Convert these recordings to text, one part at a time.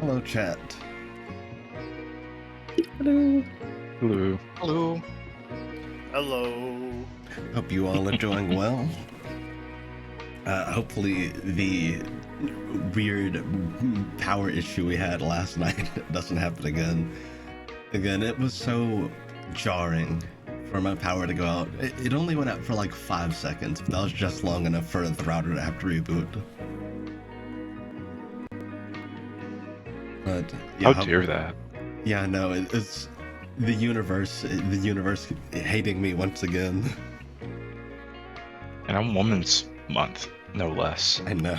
Hello, chat. Hello. Hello. Hello. Hello. Hope you all are doing well. Hopefully the weird power issue we had last night doesn't happen again. Again, it was so jarring for my power to go out. It only went out for like 5 seconds, but that was just long enough for the router to have to reboot. But yeah, How dare that? Yeah, no, it's the universe hating me once again. And I'm Women's Month, no less. I know.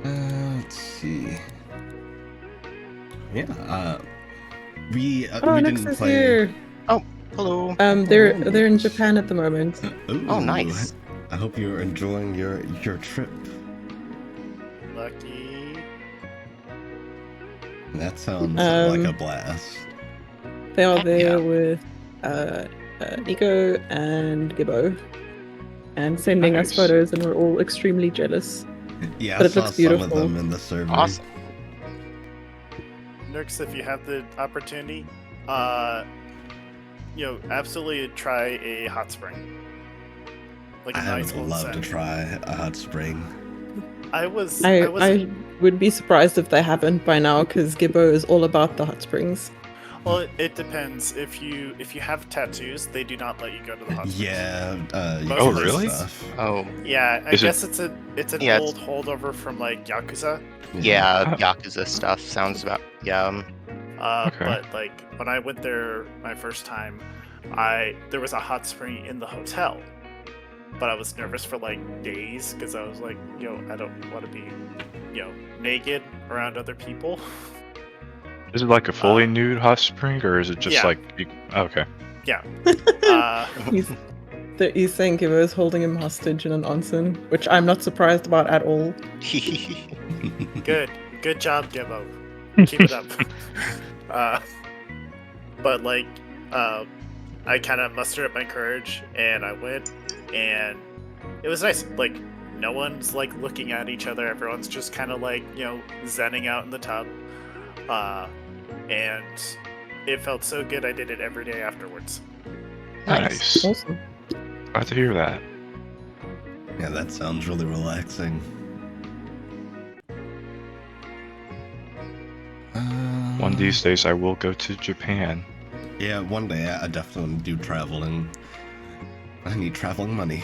Let's see. Yeah, we didn't play. Here. Oh, hello. They're in Japan at the moment. Ooh, Oh, nice. I hope you're enjoying your trip. Lucky. That sounds like a blast. They are there Yeah. with Nico and Gibbo, and sending us Nice. photos, and we're all extremely jealous. Yeah, But I it saw looks some of beautiful. them in the server. Awesome. Nurks, if you have the opportunity, absolutely try a hot spring. Like a I nice would old love to setting. try a hot spring. I was I would be surprised if they haven't by now, because Gibbo is all about the hot springs. Well, it depends. If you have tattoos, they do not let you go to the hot springs. Yeah. Most Oh, of those really? Stuff. Oh, Yeah, I Is it- guess it's an Yeah, old holdover from like Yakuza. yeah, Oh. Yakuza stuff sounds about, yeah. Okay. But like when I went there my first time, there was a hot spring in the hotel, but I was nervous for like days because I was like, I don't want to be, naked around other people. Is it like a fully nude hot spring, or is it just yeah. like... Okay. Yeah. He's saying Gibbo is holding him hostage in an onsen, which I'm not surprised about at all. Good job, Gibbo. Keep it up. But like, I kind of mustered up my courage and I went, and it was nice. Like, no one's like looking at each other. Everyone's just kind of like, zenning out in the tub. And it felt so good. I did it every day afterwards. Nice. Awesome. Glad to hear that. Yeah, that sounds really relaxing. One of these days I will go to Japan. Yeah, one day I definitely want to do traveling. I need traveling money,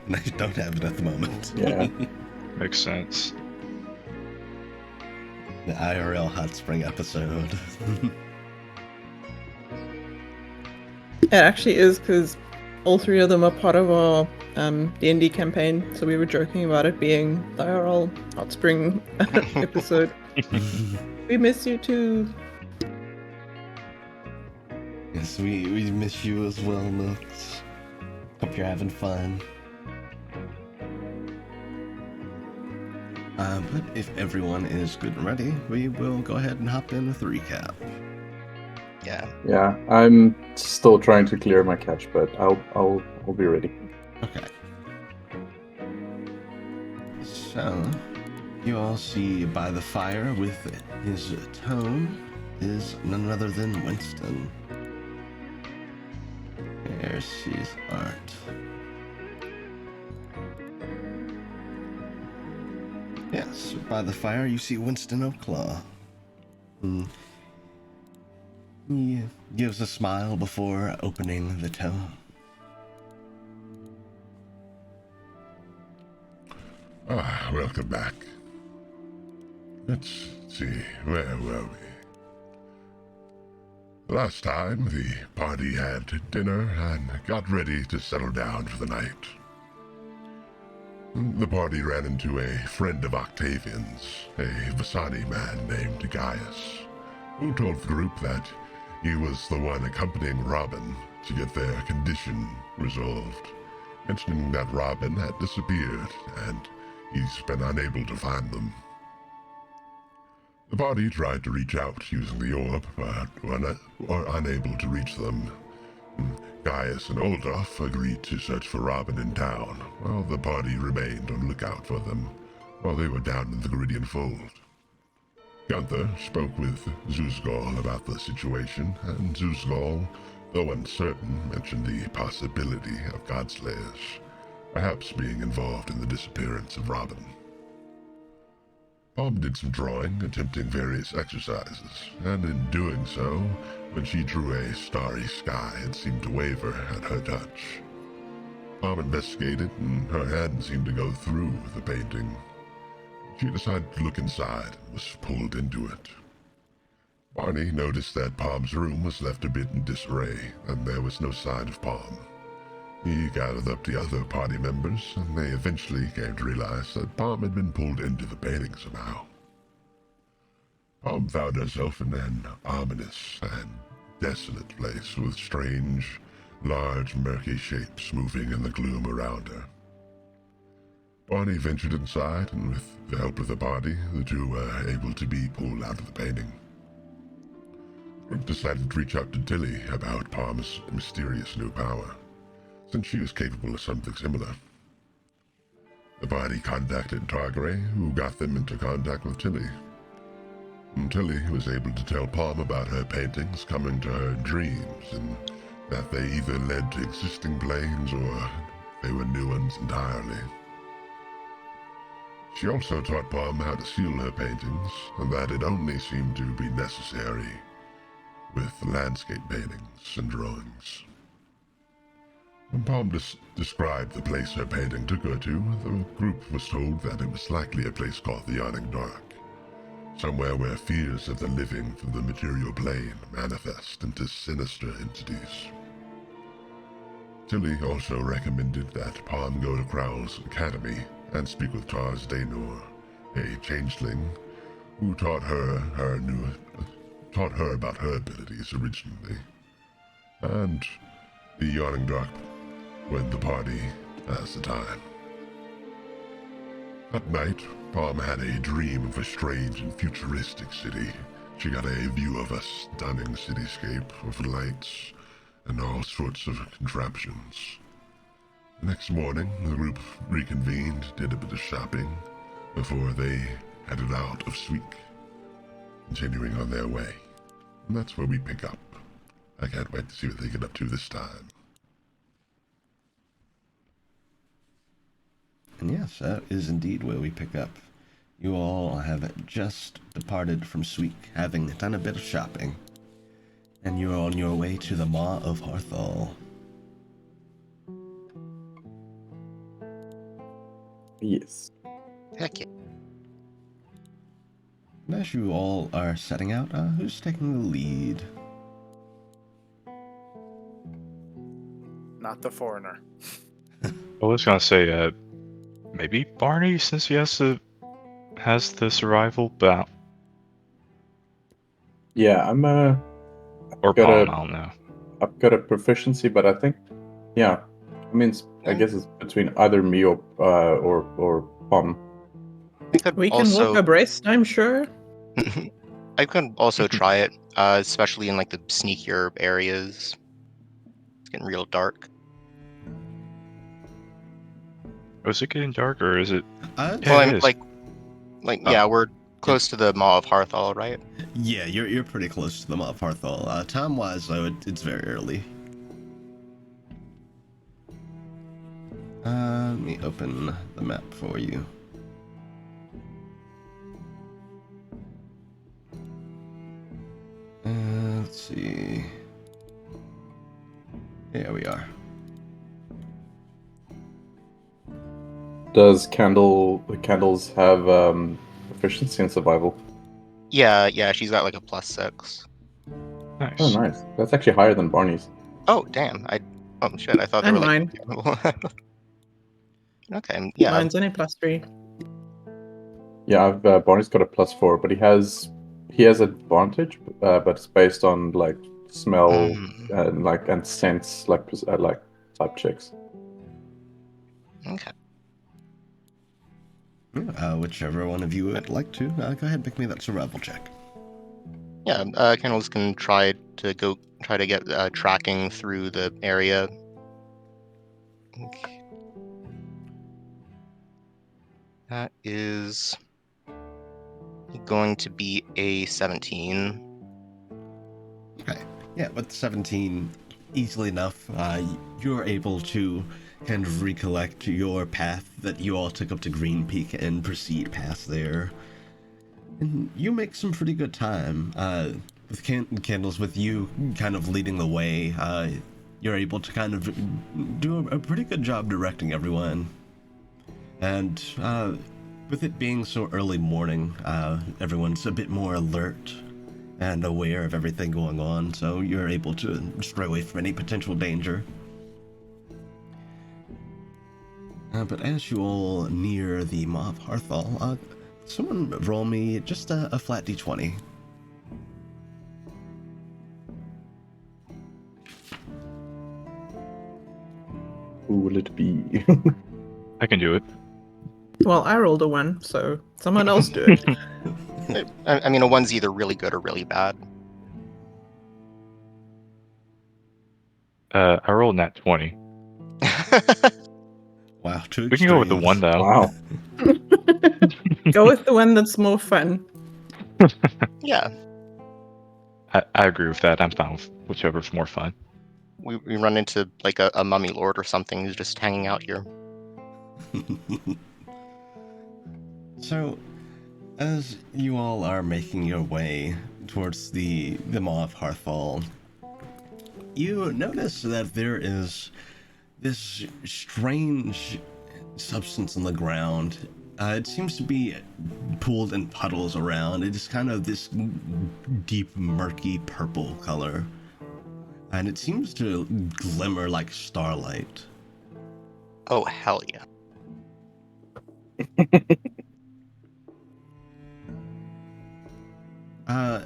and I don't have it at the moment. Yeah. Makes sense. The IRL hot spring episode. It actually is, because all three of them are part of our D&D campaign, so we were joking about it being the IRL Hot Spring episode. We miss you too. Yes, we miss you as well, Nooks. Hope you're having fun. But if everyone is good and ready, we will go ahead and hop in with the recap. Yeah. Yeah, I'm still trying to clear my catch, but I'll be ready. Okay. So, you all see by the fire with his tome is none other than Winston. There's his art. Yes, by the fire you see Winston O'Claw. He gives a smile before opening the tome. Welcome back. Let's see, where were we? Last time, the party had dinner and got ready to settle down for the night. The party ran into a friend of Octavian's, a Vasani man named Gaius, who told the group that he was the one accompanying Robin to get their condition resolved, mentioning that Robin had disappeared and he's been unable to find them. The party tried to reach out using the orb, but were unable to reach them. Gaius and Oldorf agreed to search for Robin in town, while the party remained on lookout for them, while they were down in the Geridian Fold. Gunther spoke with Zuzgol about the situation, and Zuzgol, though uncertain, mentioned the possibility of Godslayers perhaps being involved in the disappearance of Robin. Palm did some drawing, attempting various exercises, and in doing so, when she drew a starry sky, it seemed to waver at her touch. Palm investigated, and her hand seemed to go through the painting. She decided to look inside and was pulled into it. Barney noticed that Palm's room was left a bit in disarray, and there was no sign of Palm. He gathered up the other party members, and they eventually came to realize that Palm had been pulled into the painting somehow. Palm found herself in an ominous and desolate place with strange, large, murky shapes moving in the gloom around her. Barney ventured inside, and with the help of the party, the two were able to be pulled out of the painting. The group decided to reach out to Tilly about Palm's mysterious new power, since she was capable of something similar. The party contacted Targray, who got them into contact with Tilly. And Tilly was able to tell Palm about her paintings coming to her in dreams, and that they either led to existing planes or they were new ones entirely. She also taught Palm how to seal her paintings, and that it only seemed to be necessary with landscape paintings and drawings. When Palm described the place her painting took her to, the group was told that it was likely a place called the Yawning Dark, somewhere where fears of the living from the material plane manifest into sinister entities. Tilly also recommended that Palm go to Crowell's Academy and speak with Tars Daynor, a changeling who taught her about her abilities originally, and the Yawning Dark when the party has the time. That night, Palm had a dream of a strange and futuristic city. She got a view of a stunning cityscape of lights and all sorts of contraptions. The next morning, the group reconvened, did a bit of shopping, before they headed out of Sweek, continuing on their way. And that's where we pick up. I can't wait to see what they get up to this time. And yes, that is indeed where we pick up. You all have just departed from Sweek, having done a bit of shopping, and you're on your way to the Maw of Harthal. Yes. Heck yeah. And as you all are setting out, who's taking the lead? Not the foreigner. I was gonna say, maybe Barney, since he has the survival, but Yeah, or got Palm, a- I don't know. I've got a proficiency, but I think, yeah, I mean, I guess it's between either me or Palm. I could We can also, walk abreast, I'm sure. I could also try it, especially in like the sneakier areas. It's getting real dark. Was it getting dark, or is it? Uh, Yeah, Well, it I'm is. like, Oh. yeah, we're close to the Maw of Harthal, right? Yeah, you're pretty close to the Maw of Harthal. Time-wise, though, it's very early. Let me open the map for you. Let's see. Here we are. Does candles have proficiency in survival? Yeah, she's got like a +6. Nice. Oh, nice. That's actually higher than Barney's. Oh, damn. Oh, shit, I thought they And were like... Okay, yeah. Mine's only +3. Yeah, Barney's got a +4, but he has advantage, but it's based on like smell and sense like type checks. Okay. Whichever one of you would like to, go ahead and make me that survival check. Yeah, Kennels can try to get tracking through the area. Okay. That is going to be a 17. Okay. Yeah, with 17, easily enough, you're able to kind of recollect your path that you all took up to Green Peak and proceed past there. And you make some pretty good time. With Candles, with you kind of leading the way, you're able to kind of do a pretty good job directing everyone. And with it being so early morning, everyone's a bit more alert and aware of everything going on, so you're able to stray away from any potential danger. But as you all near the Maw of Hearthal, someone roll me just a flat d20. Who will it be? I can do it. Well, I rolled a 1, so someone else do it. I mean, a 1's either really good or really bad. I rolled nat 20. Wow, two We can go with the extremes. 1 though. Wow. Go with the one that's more fun. Yeah, I agree with that. I'm fine with whichever's more fun. we run into like a mummy lord or something who's just hanging out here. So, as you all are making your way towards the Maw of Hearthal, you notice that there is this strange substance on the ground. It seems to be pooled in puddles around. It is kind of this deep, murky purple color. And it seems to glimmer like starlight. Oh, hell yeah.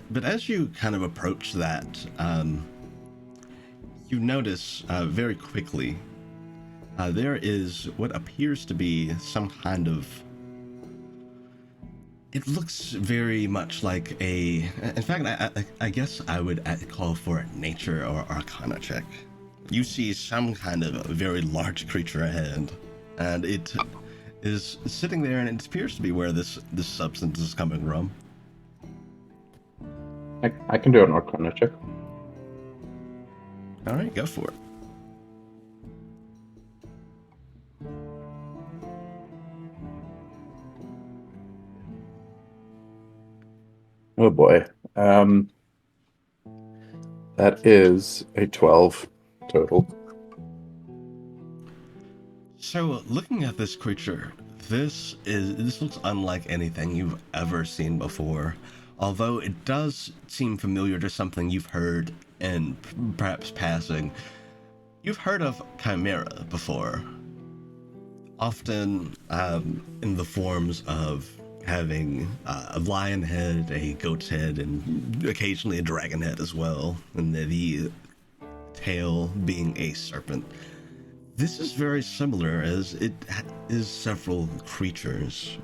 But as you kind of approach that, you notice very quickly there is what appears to be some kind of... It looks very much like a... In fact, I guess I would call for a nature or arcana check. You see some kind of a very large creature ahead, and it is sitting there, and it appears to be where this substance is coming from. I can do an Arcana check. All right, go for it. Oh boy. That is a 12 total. So, looking at this creature, this looks unlike anything you've ever seen before. Although it does seem familiar to something you've heard in perhaps passing. You've heard of Chimera before. Often in the forms of having a lion head, a goat's head, and occasionally a dragon head as well. And the tail being a serpent. This is very similar, as it is several creatures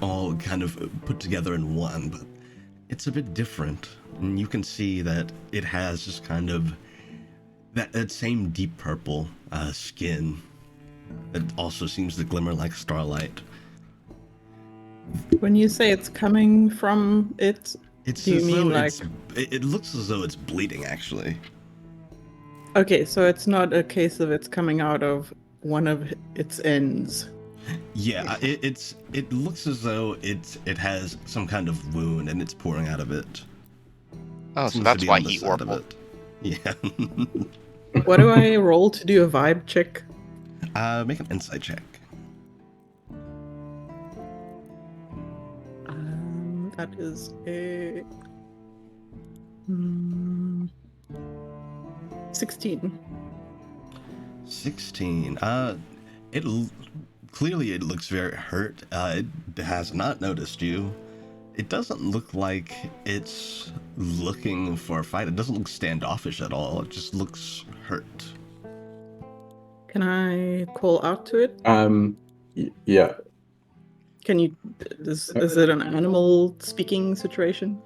all kind of put together in one, but it's a bit different. And you can see that it has just kind of that same deep purple skin that also seems to glimmer like starlight. When you say it's coming from it, It's do you as mean though like... it looks as though it's bleeding, actually. Okay, so it's not a case of it's coming out of one of its ends. Yeah, it looks as though it has some kind of wound and it's pouring out of it. Oh, so Seems to that's be why on the he side of orbled. it. Yeah. What do I roll to do a vibe check? Make an insight check. That is a 16. 16. Clearly it looks very hurt. It has not noticed you. It doesn't look like it's looking for a fight. It doesn't look standoffish at all. It just looks hurt. Can I call out to it? Yeah. Can you? Is it an animal speaking situation?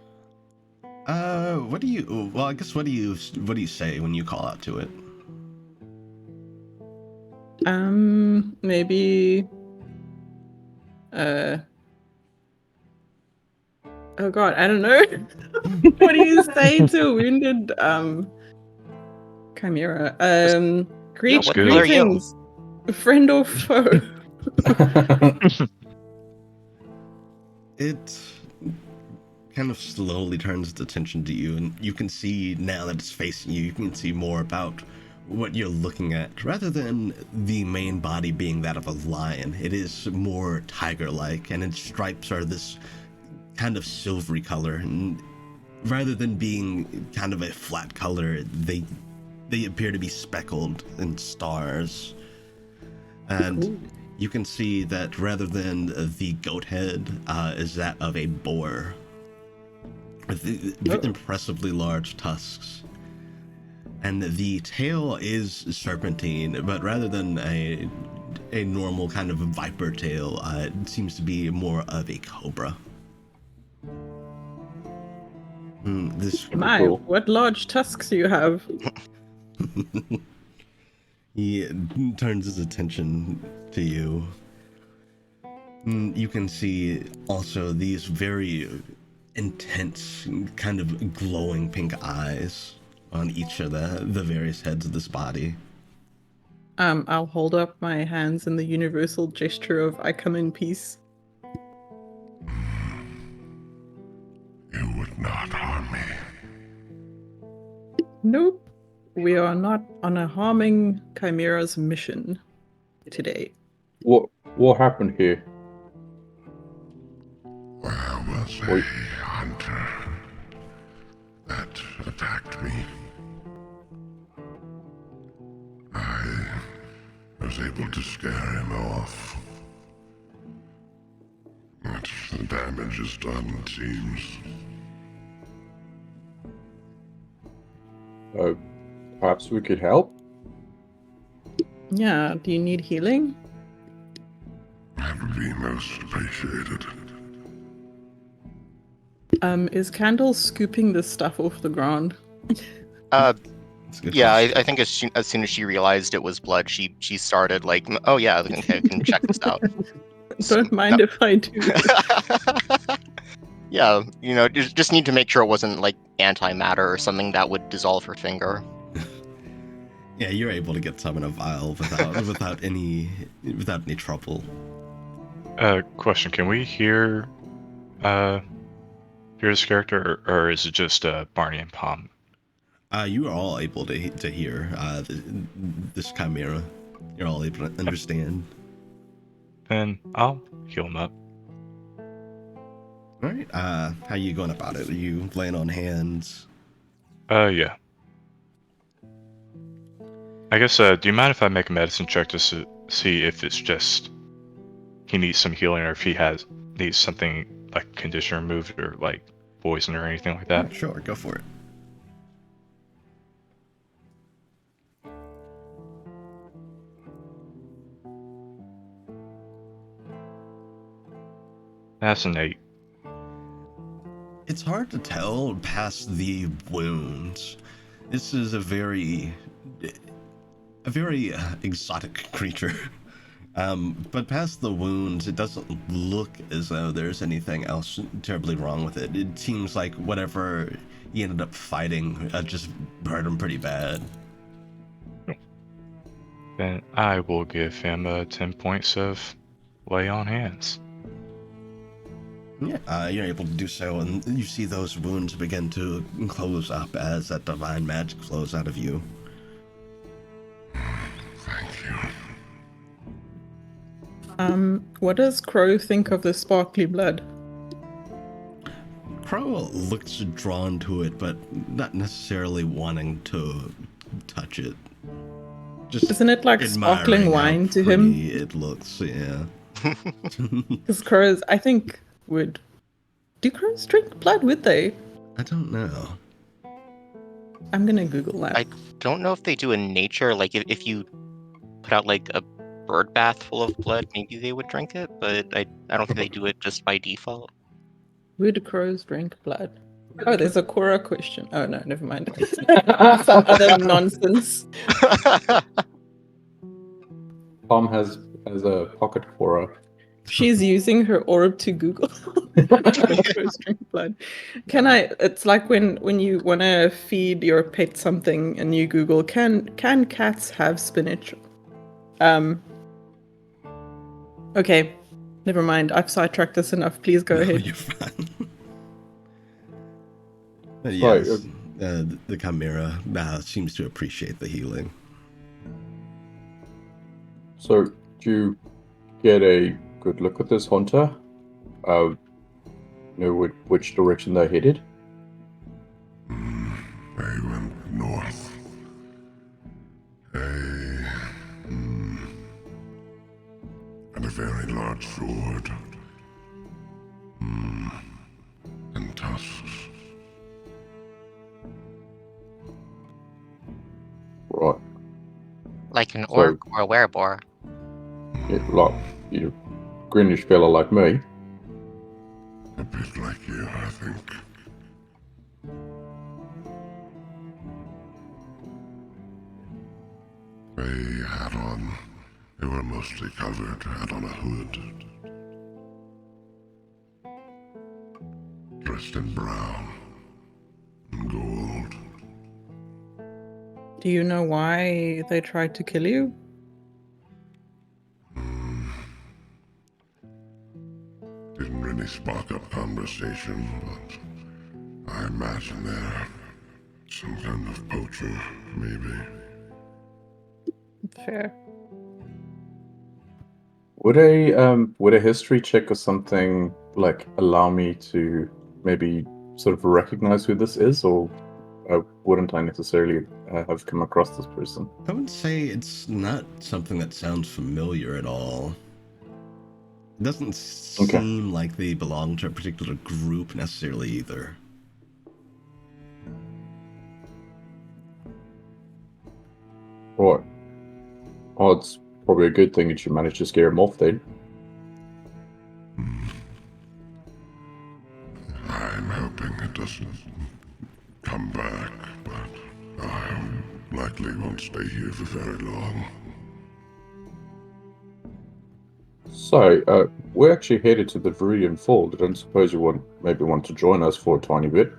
What do you? Well, I guess what do you say when you call out to it? Maybe Oh god, I don't know. What do you say to a wounded chimera? What the hell are you? Greetings, friend or foe? It kind of slowly turns its attention to you, and you can see now that it's facing you, you can see more about what you're looking at. Rather than the main body being that of a lion, it is more tiger-like, and its stripes are this kind of silvery color, and rather than being kind of a flat color, they appear to be speckled in stars. And Cool. you can see that rather than the goat head is that of a boar with impressively large tusks. And the tail is serpentine, but rather than a normal kind of viper tail, it seems to be more of a cobra. This My, Cool. what large tusks you have. He turns his attention to you. You can see also these very intense, kind of glowing pink eyes on each of the various heads of this body. I'll hold up my hands in the universal gesture of I come in peace. You would not harm me. Nope. We are not on a harming chimera's mission today. What happened here? There was a hunter that attacked me. I was able to scare him off. But the damage is done, it seems. Perhaps we could help? Yeah, do you need healing? That would be most appreciated. Is Candle scooping this stuff off the ground? It's a good Yeah, question. I think as soon as she realized it was blood, she started like, oh yeah, okay, I can check this out. Don't mind if I do. Yeah, just need to make sure it wasn't like antimatter or something that would dissolve her finger. Yeah, you're able to get some in a vial without any trouble. Question: can we hear this character, or is it just Barney and Palm? You are all able to hear this chimera. You're all able to understand. Then I'll heal him up. All right. How you going about it? Are you laying on hands? Yeah. I guess, do you mind if I make a medicine check to see if it's just he needs some healing, or if he needs something like condition removed, or like poison or anything like that? Yeah, sure, go for it. That's an 8. It's hard to tell past the wounds. This is a very exotic creature. But past the wounds, it doesn't look as though there's anything else terribly wrong with it. It seems like whatever he ended up fighting just hurt him pretty bad. Then I will give him 10 points of lay on hands. Yeah, you're able to do so, and you see those wounds begin to close up as that divine magic flows out of you. Thank you. What does Crow think of the sparkly blood? Crow looks drawn to it, but not necessarily wanting to touch it. Just Isn't it like admiring sparkling how wine to him? pretty it looks, yeah. Because crows, I think, would... Do crows drink blood, would they? I don't know. I'm gonna Google that. I don't know if they do in nature. Like if you put out like a bird bath full of blood, maybe they would drink it. But I don't think they do it just by default. Would crows drink blood? Oh, there's a Quora question. Oh no, never mind. Some other nonsense. Tom has a pocket Quora. She's using her orb to Google. First drink blood. Can I? It's like when you want to feed your pet something and you Google, can cats have spinach? Okay, never mind. I've sidetracked this enough. Please go No, ahead. you're fine. But Right, yes, the Chimera seems to appreciate the healing. So, do you get a good look at this hunter? Know which direction they're headed? They went north. And a very large sword. And tusks. Right. Like an So- orc or a werebore. Yeah, like you, greenish fella like me. A bit like you, I think. They had on. They were mostly covered, had on a hood. Dressed in brown and gold. Do you know why they tried to kill you? Didn't really spark up conversation, but I imagine they're some kind of poacher, maybe. Fair. Would a history check or something like allow me to maybe sort of recognize who this is, or wouldn't I necessarily have come across this person? I would say it's not something that sounds familiar at all. It doesn't seem like they belong to a particular group necessarily either. Right. Oh, it's probably a good thing that you managed to scare him off then. I'm hoping it doesn't come back, but I likely won't stay here for very long. So, we're actually headed to the Viridian Fold. I don't suppose you maybe want to join us for a tiny bit,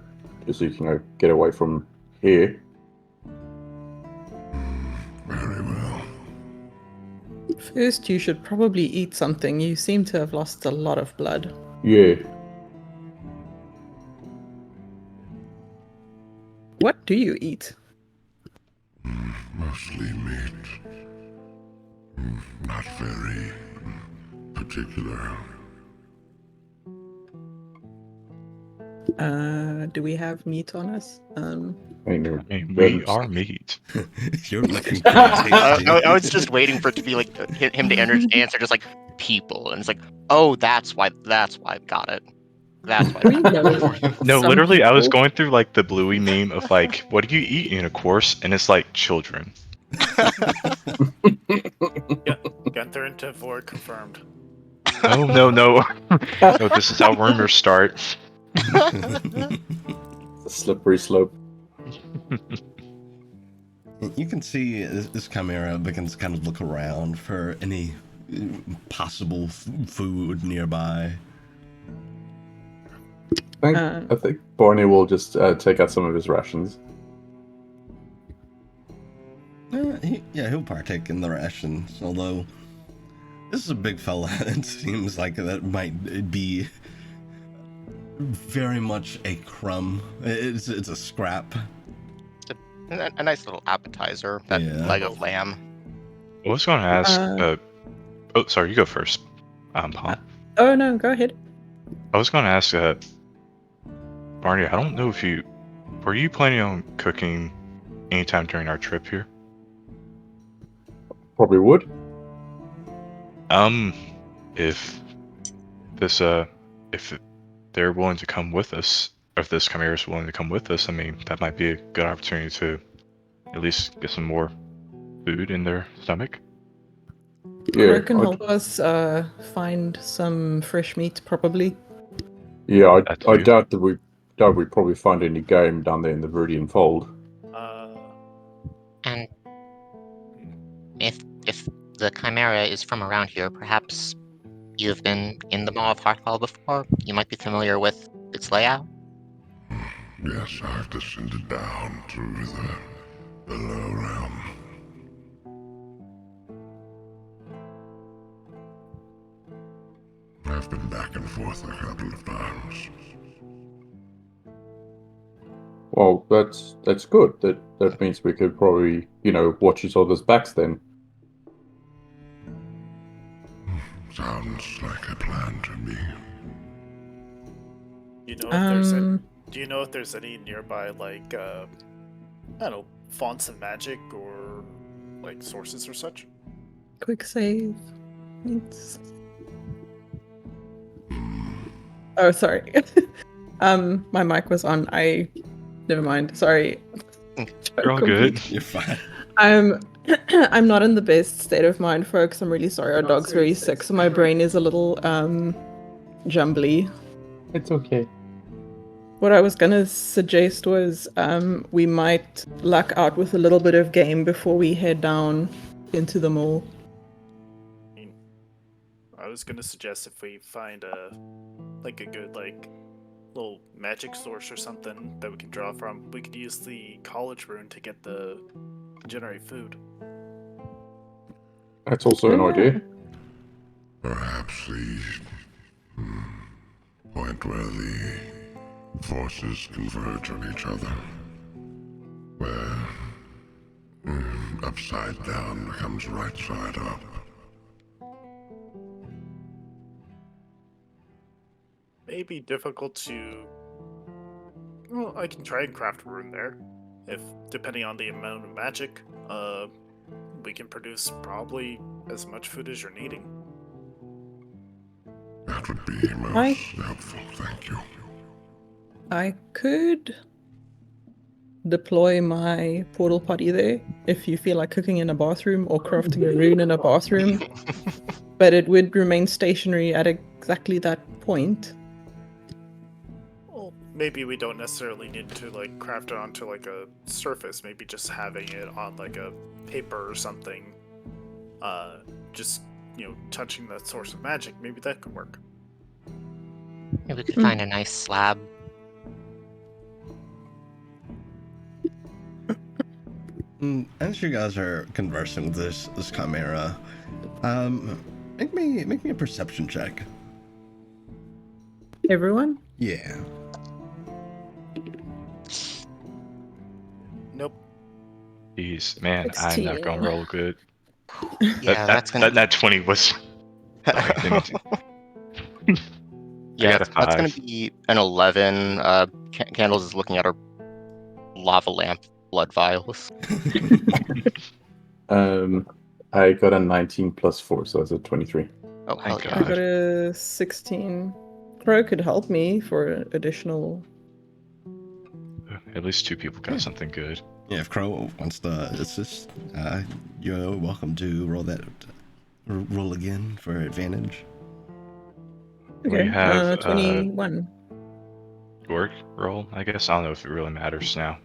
just so you can get away from here. Very well. First, you should probably eat something. You seem to have lost a lot of blood. Yeah. What do you eat? Mostly meat. Not very particular. Do we have meat on us? I mean, We are meat. You're looking pretty tasty. I was just waiting for it to be like him to answer just like people, and it's like, oh, that's why, got it. That's why. We know No, some literally, I was people. going through like the Bluey meme of like, what do you eat in a course? And it's like children. Gunther into Void confirmed. Oh, no. No, this is how rumors start. It's a slippery slope. You can see this Chimera begins to kind of look around for any possible food nearby. I think Barney will just take out some of his rations. He'll partake in the rations, although this is a big fella. It seems like that might be very much a crumb. It's a scrap. A nice little appetizer, that leg of lamb. I was going to ask. Oh, sorry, you go first, Paul. Oh no, go ahead. I was going to ask, Barney. I don't know if were you planning on cooking anytime during our trip here? Probably would. If this if they're willing to come with us, or if this Chimera is willing to come with us, I mean, that might be a good opportunity to at least get some more food in their stomach. Yeah, Crow can help us find some fresh meat, probably. Yeah, That I too. doubt we probably find any game down there in the Viridian Fold. And if the Chimera is from around here, perhaps You've been in the Maw of Heartfall before. You might be familiar with its layout. Yes, I've descended down through the low realm. I've been back and forth a couple of times. Well, that's good. That means we could probably, watch each other's backs then. Sounds like a plan to me. You know if there's any, do you know if there's any nearby, like, I don't know, fonts of magic or, like, sources or such? Quick save. Oh, sorry. My mic was on. Never mind. Sorry. You're all good. You're fine. I'm not in the best state of mind, folks. I'm really sorry. Our dog's very sick, so my brain is a little jumbly. It's okay. What I was gonna suggest was we might luck out with a little bit of game before we head down into the mall. I was gonna suggest if we find a good little magic source or something that we can draw from, we could use the college rune to generate food. That's also an idea. Perhaps the point where the forces converge on each other. Where upside down becomes right side up. May be difficult to... Well, I can try and craft a rune there. If, depending on the amount of magic, we can produce probably as much food as you're needing. That would be most helpful, thank you. I could deploy my portal potty there if you feel like cooking in a bathroom or crafting a rune in a bathroom, but it would remain stationary at exactly that point. Well, maybe we don't necessarily need to craft it onto a surface. Maybe just having it on a paper or something. Just touching the source of magic. Maybe that could work. Maybe we could find a nice slab. As you guys are conversing with this chimera, make me a perception check. Everyone? Yeah. Nope. Jeez, man, 16. I'm not gonna roll good. Yeah, that's gonna. That 20 was. Yeah, got a that's gonna 5. be an 11. Candles is looking at her lava lamp blood vials. I got a 19 plus 4, so that's a 23. Oh, hell Thank yeah. I got a 16. Crow could help me for additional. At least 2 people got something good. Yeah, if Crow wants to assist, you're welcome to roll again for advantage. Okay, We have 21. York roll, I guess. I don't know if it really matters now.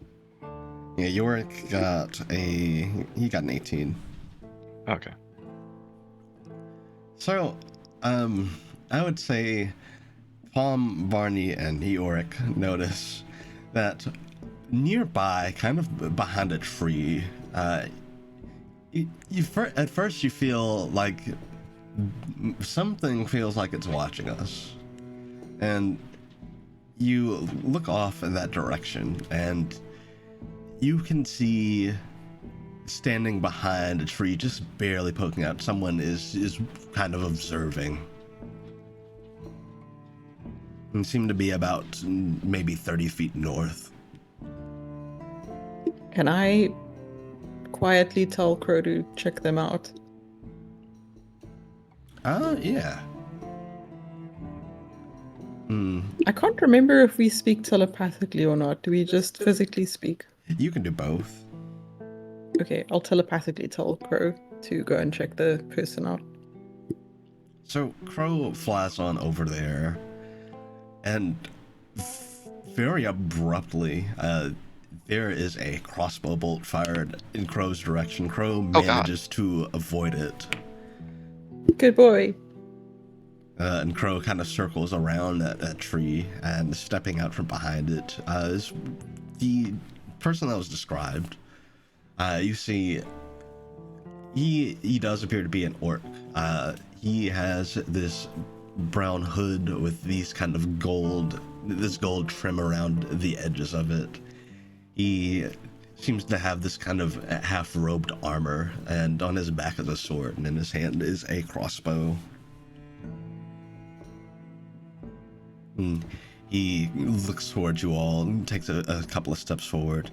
Yeah, Yorick got an 18. Okay. So, I would say Palm, Barney, and Yorick notice that nearby, kind of behind a tree, at first you feel like something feels like it's watching us, and you look off in that direction, and you can see standing behind a tree, just barely poking out, someone is kind of observing. And seem to be about maybe 30 feet north. Can I quietly tell Crow to check them out? Yeah. I can't remember if we speak telepathically or not. Do we just physically speak? You can do both. Okay, I'll telepathically tell Crow to go and check the person out. So Crow flies on over there, and very abruptly, there is a crossbow bolt fired in Crow's direction. Crow manages to avoid it. Good boy. And Crow kind of circles around that tree, and stepping out from behind it is the person that was described. You see, he does appear to be an orc. He has this brown hood with these kind of gold trim around the edges of it. He seems to have this kind of half-robed armor, and on his back is a sword, and in his hand is a crossbow. He looks towards you all and takes a couple of steps forward.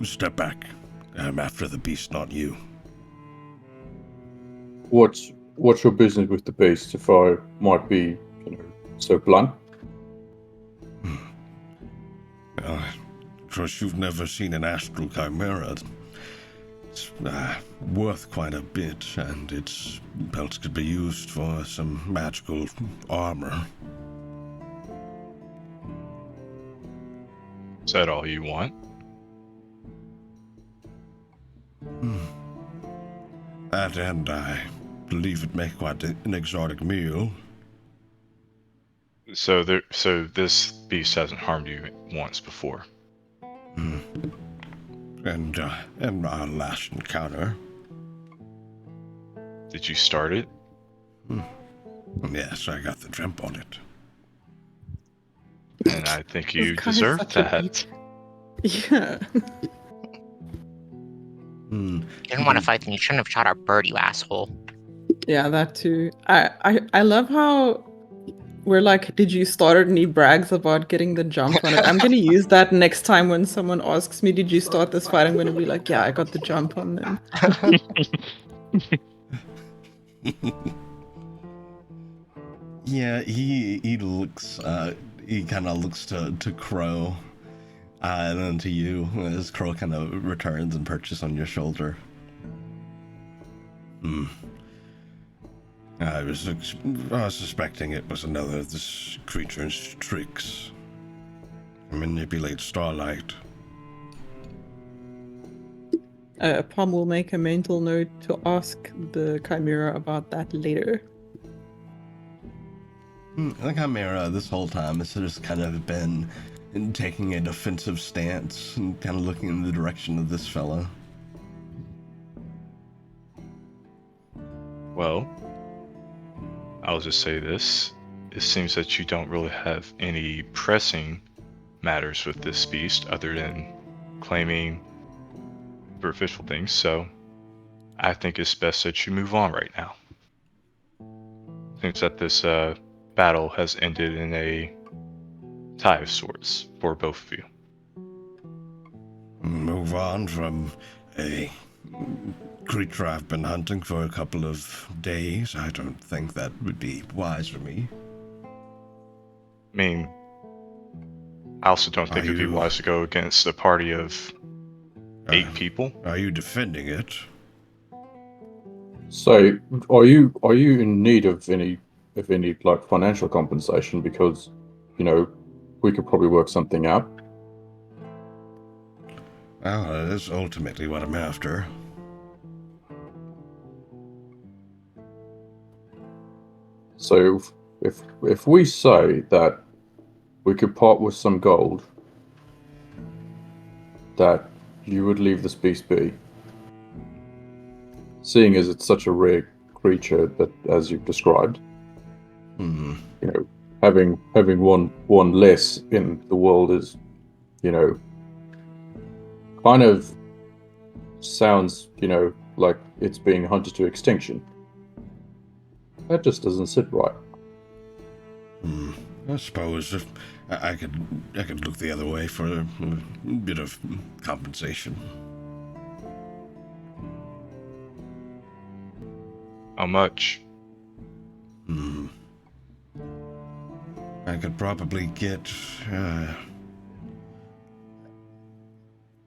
Step back. I'm after the beast, not you. What's your business with the beast, if I might be, so blunt? Trust you've never seen an astral chimera. It's worth quite a bit, and its pelts could be used for some magical armor. Is that all you want? That, and I believe it make quite an exotic meal. So this beast hasn't harmed you once before. And in our last encounter. Did you start it? Yes, I got the jump on it. And I think you This guy is deserve such an that. idiot. Yeah. You didn't want to fight, then you shouldn't have shot our bird, you asshole. Yeah, that too. I love how we're like, did you start it? And he brags about getting the jump on it. I'm gonna use that next time when someone asks me, did you start this fight? I'm gonna be like, yeah, I got the jump on them. Yeah, he looks, he kind of looks to Crow, and then to you, as Crow kind of returns and perches on your shoulder. I was suspecting it was another of this creature's tricks. Manipulate starlight. Palm will make a mental note to ask the Chimera about that later. The Chimera this whole time has just kind of been taking a defensive stance and kind of looking in the direction of this fella. Well, I'll just say this. It seems that you don't really have any pressing matters with this beast other than claiming superficial things, so I think it's best that you move on right now. Seems that this battle has ended in a tie of sorts for both of you. Move on from a creature I've been hunting for a couple of days. I don't think that would be wise for me. I mean, I also don't think it'd be wise to go against a party of 8 people. Are you defending it? So, are you in need of any like financial compensation? Because, we could probably work something out. Well, that's ultimately what I'm after. So, if we say that we could part with some gold, that you would leave this beast be, seeing as it's such a rare creature that, as you've described, having one less in the world is, kind of sounds, like it's being hunted to extinction. That just doesn't sit right. I suppose if I could look the other way for a bit of compensation. How much? I could probably get,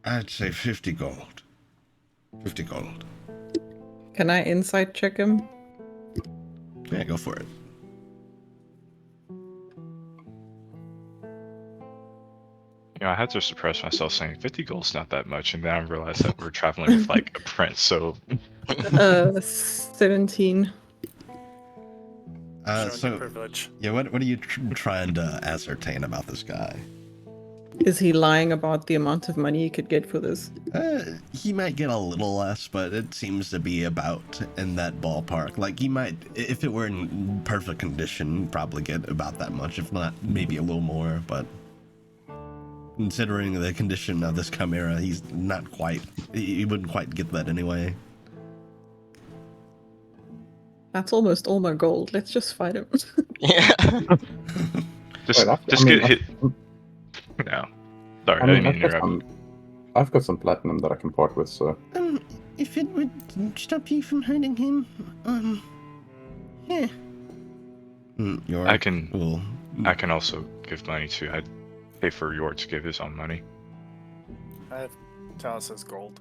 I'd say 50 gold. 50 gold. Can I insight check him? Yeah, go for it. I had to suppress myself saying 50 gold's not that much, and then I realized that we're traveling with like a prince, so 17. Showing So your privilege. yeah, what are you trying to ascertain about this guy? Is he lying about the amount of money he could get for this? He might get a little less, but it seems to be about in that ballpark. Like, he might, if it were in perfect condition, probably get about that much, if not maybe a little more, but considering the condition of this chimera, he's not quite, he wouldn't quite get that anyway. That's almost all my gold. Let's just fight him. Yeah. Just Wait, just get hit. No. Sorry, I didn't mean to interrupt. I've got some platinum that I can part with, so. If it would stop you from hurting him, yeah. I can also give money too. I'd pay for York to give his own money. I have Talus's gold.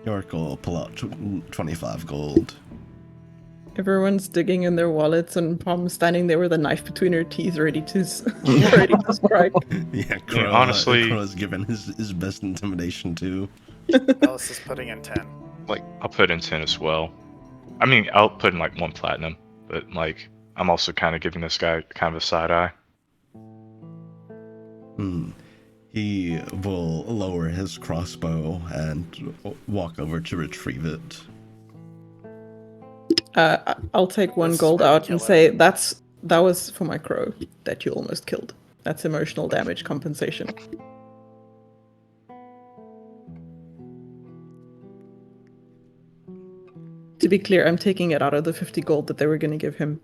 York will pull out 25 gold. Everyone's digging in their wallets, and Pom's standing there with a knife between her teeth, ready to strike. Yeah, I mean, honestly, Crow's given his best intimidation too. Talus is putting in 10. like I'll put in 10 as well. I mean, I'll put in like 1 platinum, but like I'm also kind of giving this guy kind of a side eye. He will lower his crossbow and walk over to retrieve it. I'll take 1 That's gold out and ridiculous. say that was for my crow that you almost killed. That's emotional damage compensation. To be clear, I'm taking it out of the 50 gold that they were going to give him.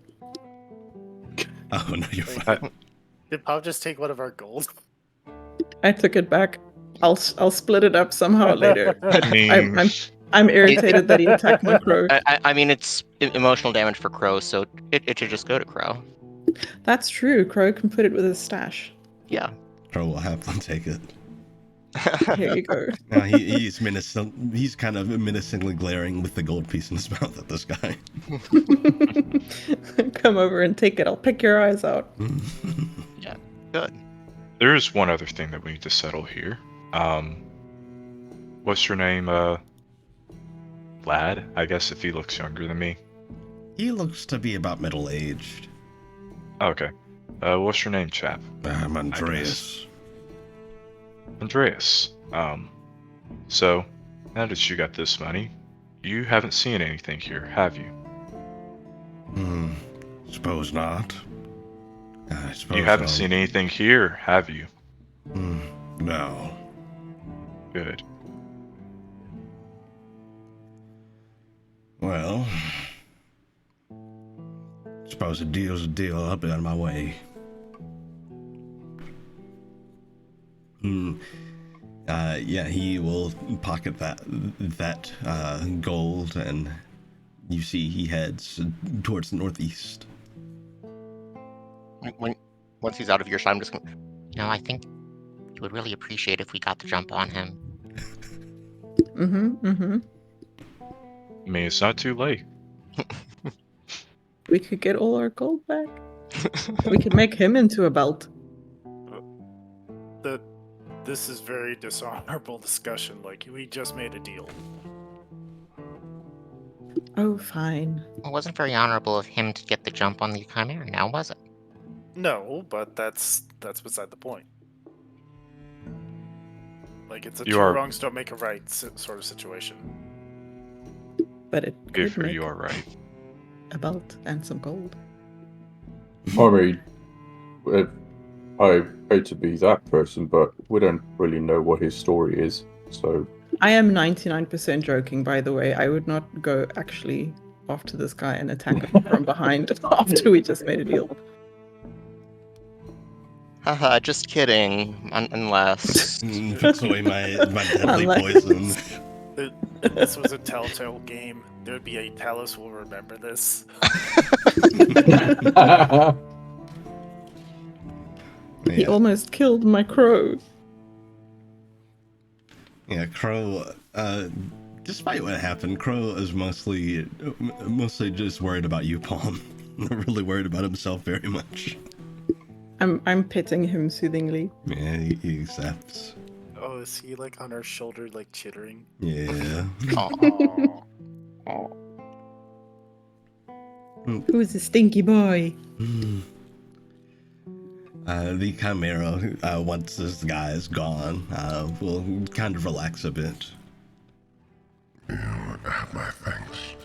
Oh no, you're fine. Did Pop just take one of our gold? I took it back. I'll split it up somehow later. I mean, I'm irritated that he attacked my crow. I mean, it's emotional damage for Crow, so it should just go to Crow. That's true. Crow can put it with his stash. Yeah. Crow will have them take it. Here you go. Now he's he's kind of menacingly glaring with the gold piece in his mouth at this guy. Come over and take it. I'll pick your eyes out. Yeah. Good. there is one other thing that we need to settle here. What's your name? Lad, I guess, if he looks younger than me. He looks to be about middle-aged. Okay. What's your name, chap? I'm Andreas. Andreas. So, now that you got this money, you haven't seen anything here, have you? Suppose not. I suppose You haven't so. seen anything here, have you? No. Good. Well, suppose a deal's a deal. I'll be on my way. Yeah, he will pocket that gold, and you see he heads towards the northeast. Once he's out of earshot, I'm just going. I think he would really appreciate if we got the jump on him. I mean, it's not too late. We could get all our gold back. We could make him into a belt. This is very dishonorable discussion. Like, we just made a deal. Oh, fine. It wasn't very honorable of him to get the jump on the Chimera, now was it? No, but that's beside the point. Like, it's a You two are- wrongs don't make a right sort of situation. But it could If make you are right. a belt and some gold. I mean, I hate to be that person, but we don't really know what his story is, so... I am 99% joking, by the way. I would not go actually after this guy and attack him from behind after we just made a deal. Haha, just kidding. Unless. Puts away my deadly Unless- poison. If this was a Telltale game, there would be a Talus will remember this. He Yeah. almost killed my crow. Yeah, Crow, despite what happened, Crow is mostly just worried about you, Palm. Not really worried about himself very much. I'm petting him soothingly. Yeah, he accepts. Oh, is he like on our shoulder, like chittering? Yeah. Aww. Who's the stinky boy? The Chimera, once this guy is gone, will kind of relax a bit. You have my thanks.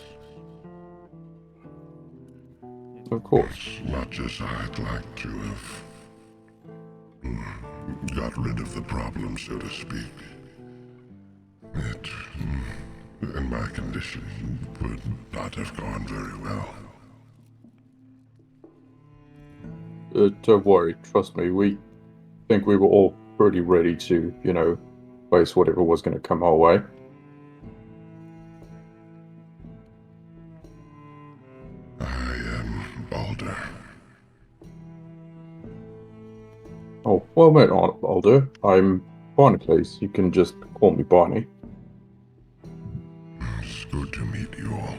Of course. As much as I'd like to have got rid of the problem, so to speak, it, in my condition, would not have gone very well. Don't worry, trust me. We think we were all pretty ready to, face whatever was going to come our way. I am Balder. Oh, well met, Alder. I'm Barnacles. You can just call me Barney. It's good to meet you all.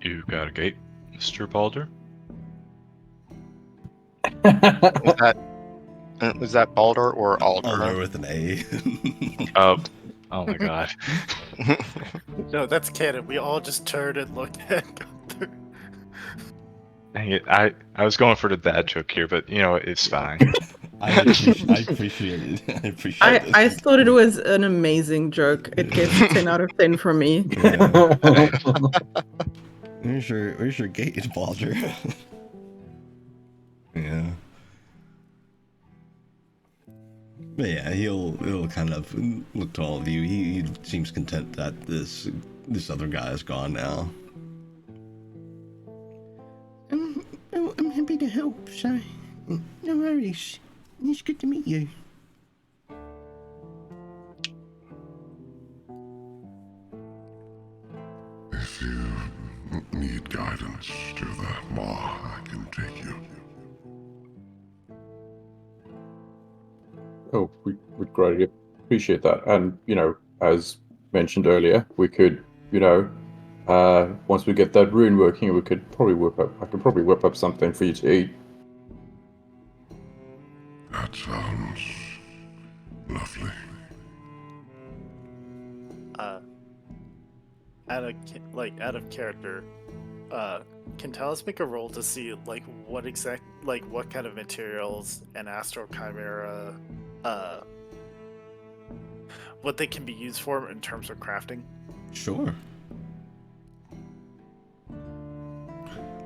You got a gate, Mr. Balder? Was that Balder or Alder? Alder with an A. Oh my god. No, that's canon. We all just turned and looked at Gunther. Dang it, I was going for the dad joke here, but it's fine. I appreciate it. I appreciate it. I thought it was an amazing joke. It gets 10 out of 10 from me. Yeah. Where's your gate, Balder? Yeah. But yeah, he'll kind of look to all of you. He seems content that this other guy is gone now. I'm happy to help, so no worries. It's good to meet you. If you need guidance to the Maw, I can take you. Oh, we'd greatly appreciate that. And, as mentioned earlier, we could, once we get that rune working, I could probably whip up something for you to eat. That sounds lovely. Out of character, can Talos make a roll to see what kind of materials an Astral Chimera, what they can be used for in terms of crafting? Sure.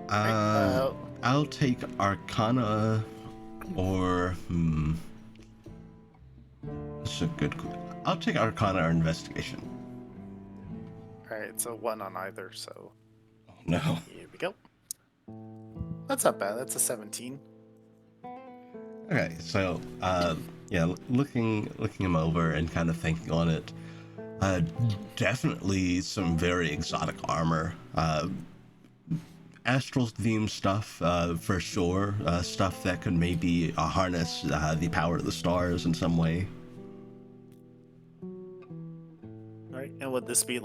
I'll take Arcana or That's a good. I'll take Arcana or Investigation. Alright, so one on either, so Oh no. here we go. That's not bad, that's a 17. Okay, so yeah, looking him over and kind of thinking on it, definitely some very exotic armor. Astral theme stuff, for sure. Stuff that could maybe harness the power of the stars in some way. Alright, and would this be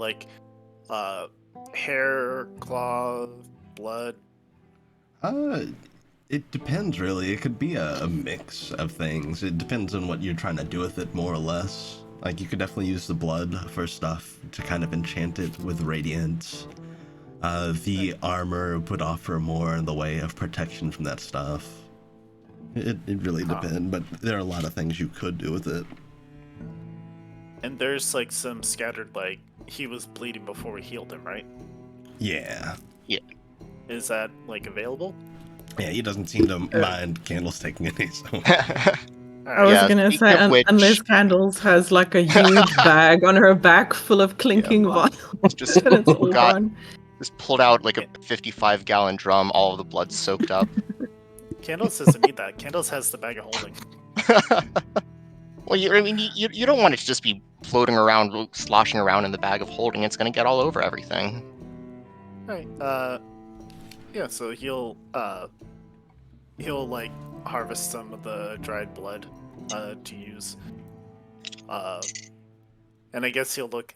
hair, claw, blood? It depends, really. It could be a mix of things. It depends on what you're trying to do with it, more or less. Like, you could definitely use the blood for stuff to kind of enchant it with radiance. The armor would offer more in the way of protection from that stuff. It really depends, but there are a lot of things you could do with it. And there's some scattered, he was bleeding before we healed him, right? Yeah. Is that available? Yeah, he doesn't seem to mind Candles taking any, so... I was gonna speaking say, of which- unless Candles has a huge bag on her back full of clinking vials, Just and it's all got- gone. Just pulled out a 55-gallon drum, all of the blood soaked up. Candles doesn't need that. Candles has the bag of holding. Well, you don't want it to just be floating around, sloshing around in the bag of holding. It's gonna get all over everything. Alright, yeah, so he'll harvest some of the dried blood, to use. And I guess he'll look,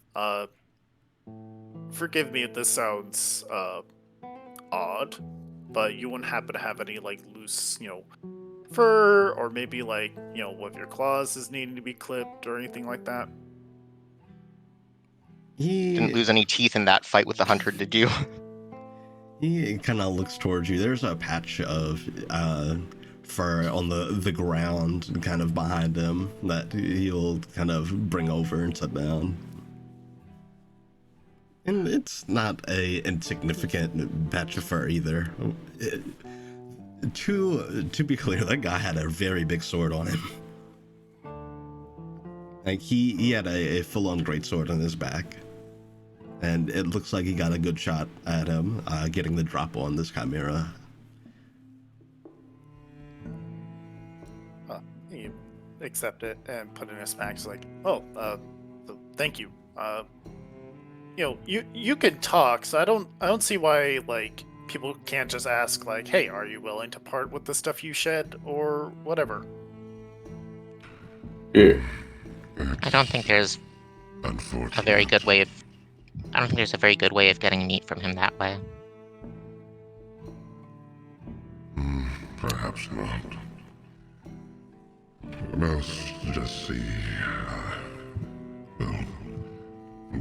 forgive me if this sounds, odd, but you wouldn't happen to have any, loose, fur, or maybe, one of your claws is needing to be clipped, or anything like that? Didn't lose any teeth in that fight with the hunter, did you? He kind of looks towards you. There's a patch of fur on the ground kind of behind him that he'll kind of bring over and sit down. And it's not a insignificant patch of fur either. To be clear, that guy had a very big sword on him. Like he had a full-on greatsword on his back. And it looks like he got a good shot at him, getting the drop on this chimera. You accept it and put it in his bag. He's like, oh, thank you. You can talk, so I don't see why like people can't just ask like, hey, are you willing to part with the stuff you shed or whatever? Yeah. I don't think there's Unfortunate. a very good way of. I don't think there's a very good way of getting meat from him that way. Perhaps not. Let's just see. Well,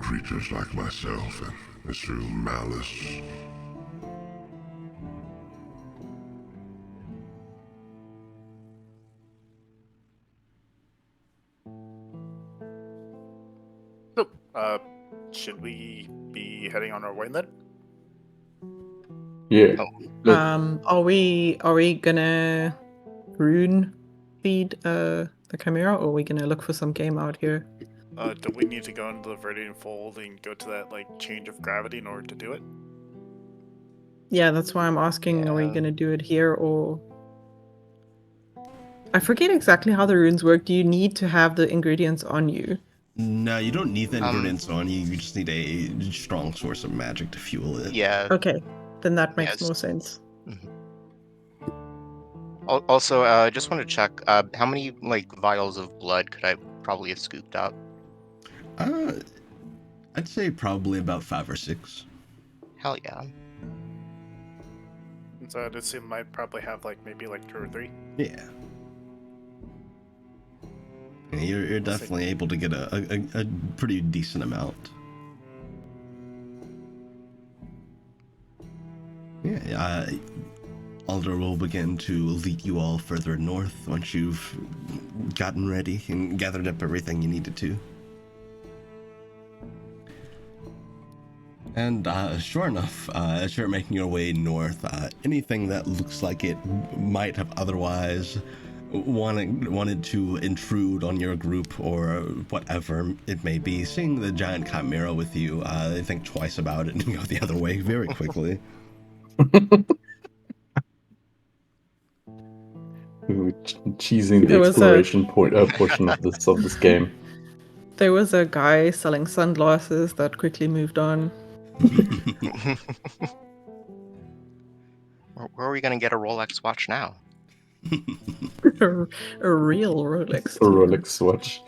creatures like myself and through malice. So, should we be heading on our way then? Yeah. Look, Are we gonna rune feed the chimera, or are we gonna look for some game out here? Do we need to go into the Viridian Fold and go to that like change of gravity in order to do it? Yeah, that's why I'm asking. Are we Yeah. gonna do it here, or I forget exactly how the runes work. Do you need to have the ingredients on you? No, you don't need the ingredients on you. You just need a strong source of magic to fuel it. Yeah. Okay, then that makes Yes. more sense. Also, I just want to check. How many like vials of blood could I probably have scooped up? I'd say probably about 5 or 6. Hell yeah. And so I'd assume I probably have like maybe like 2 or 3. Yeah. Yeah, you're definitely able to get a pretty decent amount. Yeah, Alder will begin to lead you all further north once you've gotten ready and gathered up everything you needed to. And sure enough, as you're making your way north, anything that looks like it might have otherwise wanted to intrude on your group or whatever it may be, seeing the giant chimera with you, they think twice about it and go the other way very quickly. Cheesing the There was exploration portion of this game. There was a guy selling sunglasses that quickly moved on. Where are we gonna get a Rolex watch now? a real Rolex. A Rolex watch.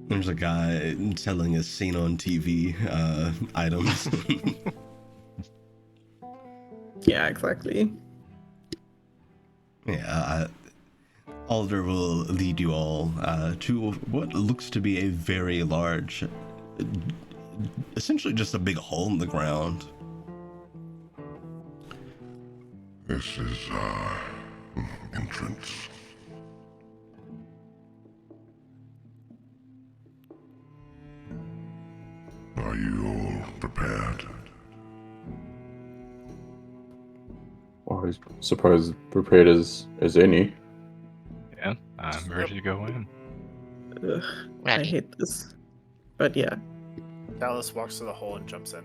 There's a guy selling his seen on TV items. Yeah, exactly. Yeah, Alder will lead you all to what looks to be a very large, essentially just a big hole in the ground. This is our entrance. Are you all prepared? Or I suppose prepared as any. Yeah, I'm ready to go in. Ugh, I Ready. hate this. But yeah. Dallas walks to the hole and jumps in.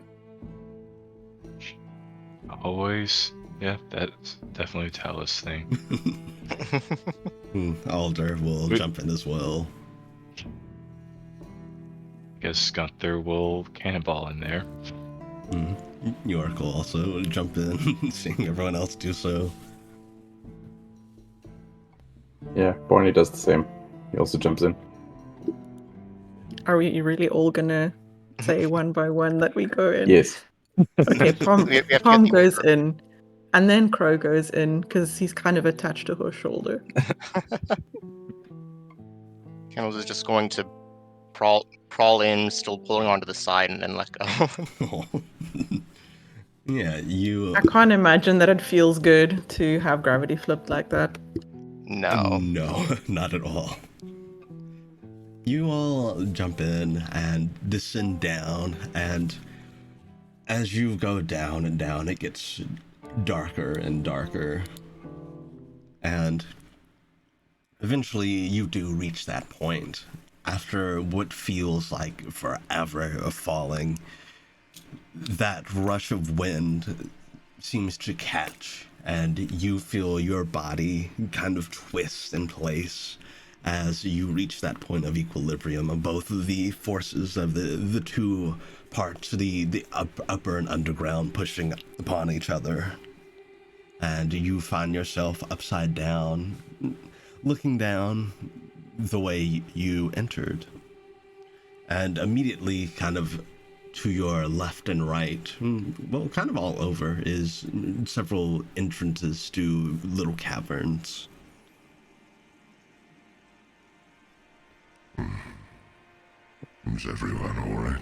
Always. Yeah, that's definitely Talus thing. Alder will Wait. jump in as well. Guess Gunther will cannonball in there. York will also jump in, seeing everyone else do so. Yeah, Barney does the same. He also jumps in. Are we really all gonna say one by one that we go in? Yes. Okay, Pom, We have to get Pom the goes order. in, and then Crow goes in because he's kind of attached to her shoulder. Kennels is just going to crawl in, still pulling onto the side, and then let go. Yeah, you. I can't imagine that it feels good to have gravity flipped like that. No. No, not at all. You all jump in and descend down, and as you go down and down, it gets darker and darker. And eventually, you do reach that point. After what feels like forever of falling, that rush of wind seems to catch, and you feel your body kind of twist in place as you reach that point of equilibrium of both of the forces of the two parts, the upper and underground, pushing upon each other. And you find yourself upside down, looking down the way you entered. And immediately, kind of to your left and right, well, kind of all over, is several entrances to little caverns. Is everyone alright?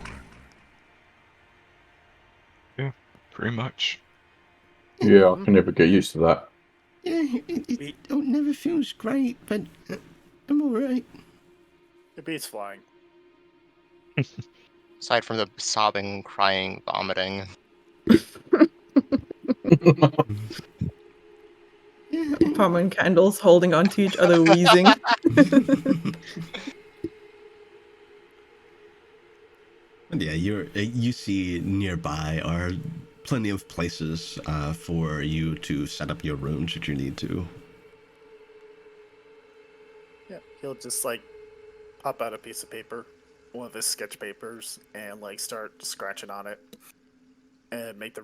Yeah, pretty much. Yeah, I can never get used to that. Yeah, it never feels great, but I'm alright. The bee's flying. Aside from the sobbing, crying, vomiting. Yeah, Palm and candles holding onto each other, wheezing. And yeah, you see nearby are plenty of places for you to set up your room should you need to. Yeah, he'll just like pop out a piece of paper, one of his sketch papers, and like start scratching on it, and make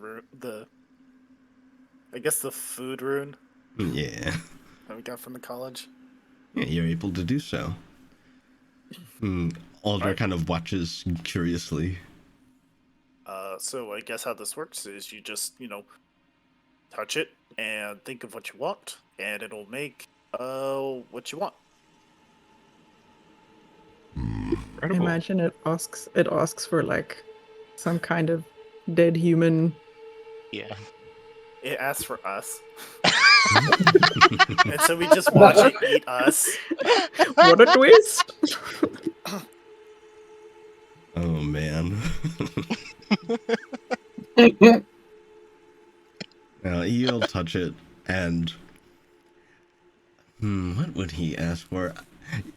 I guess the food rune Yeah, that we got from the college. yeah, you're able to do so. Alder Right. kind of watches curiously. So I guess how this works is you just touch it and think of what you want, and it'll make what you want. Incredible. Imagine it asks for like some kind of dead human. Yeah. It asks for us, and so we just watch it eat us. What a twist! Oh man. You'll touch it, and what would he ask for?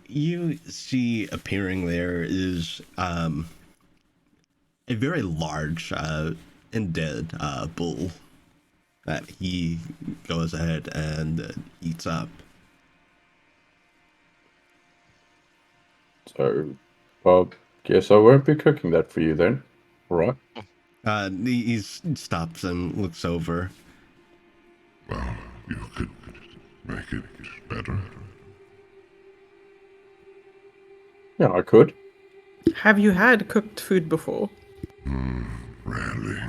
You see appearing there is a very large and dead bull that he goes ahead and eats up. So, well, guess I won't be cooking that for you then. Alright. He stops and looks over. Well, you could make it better. Yeah, I could. Have you had cooked food before? Rarely.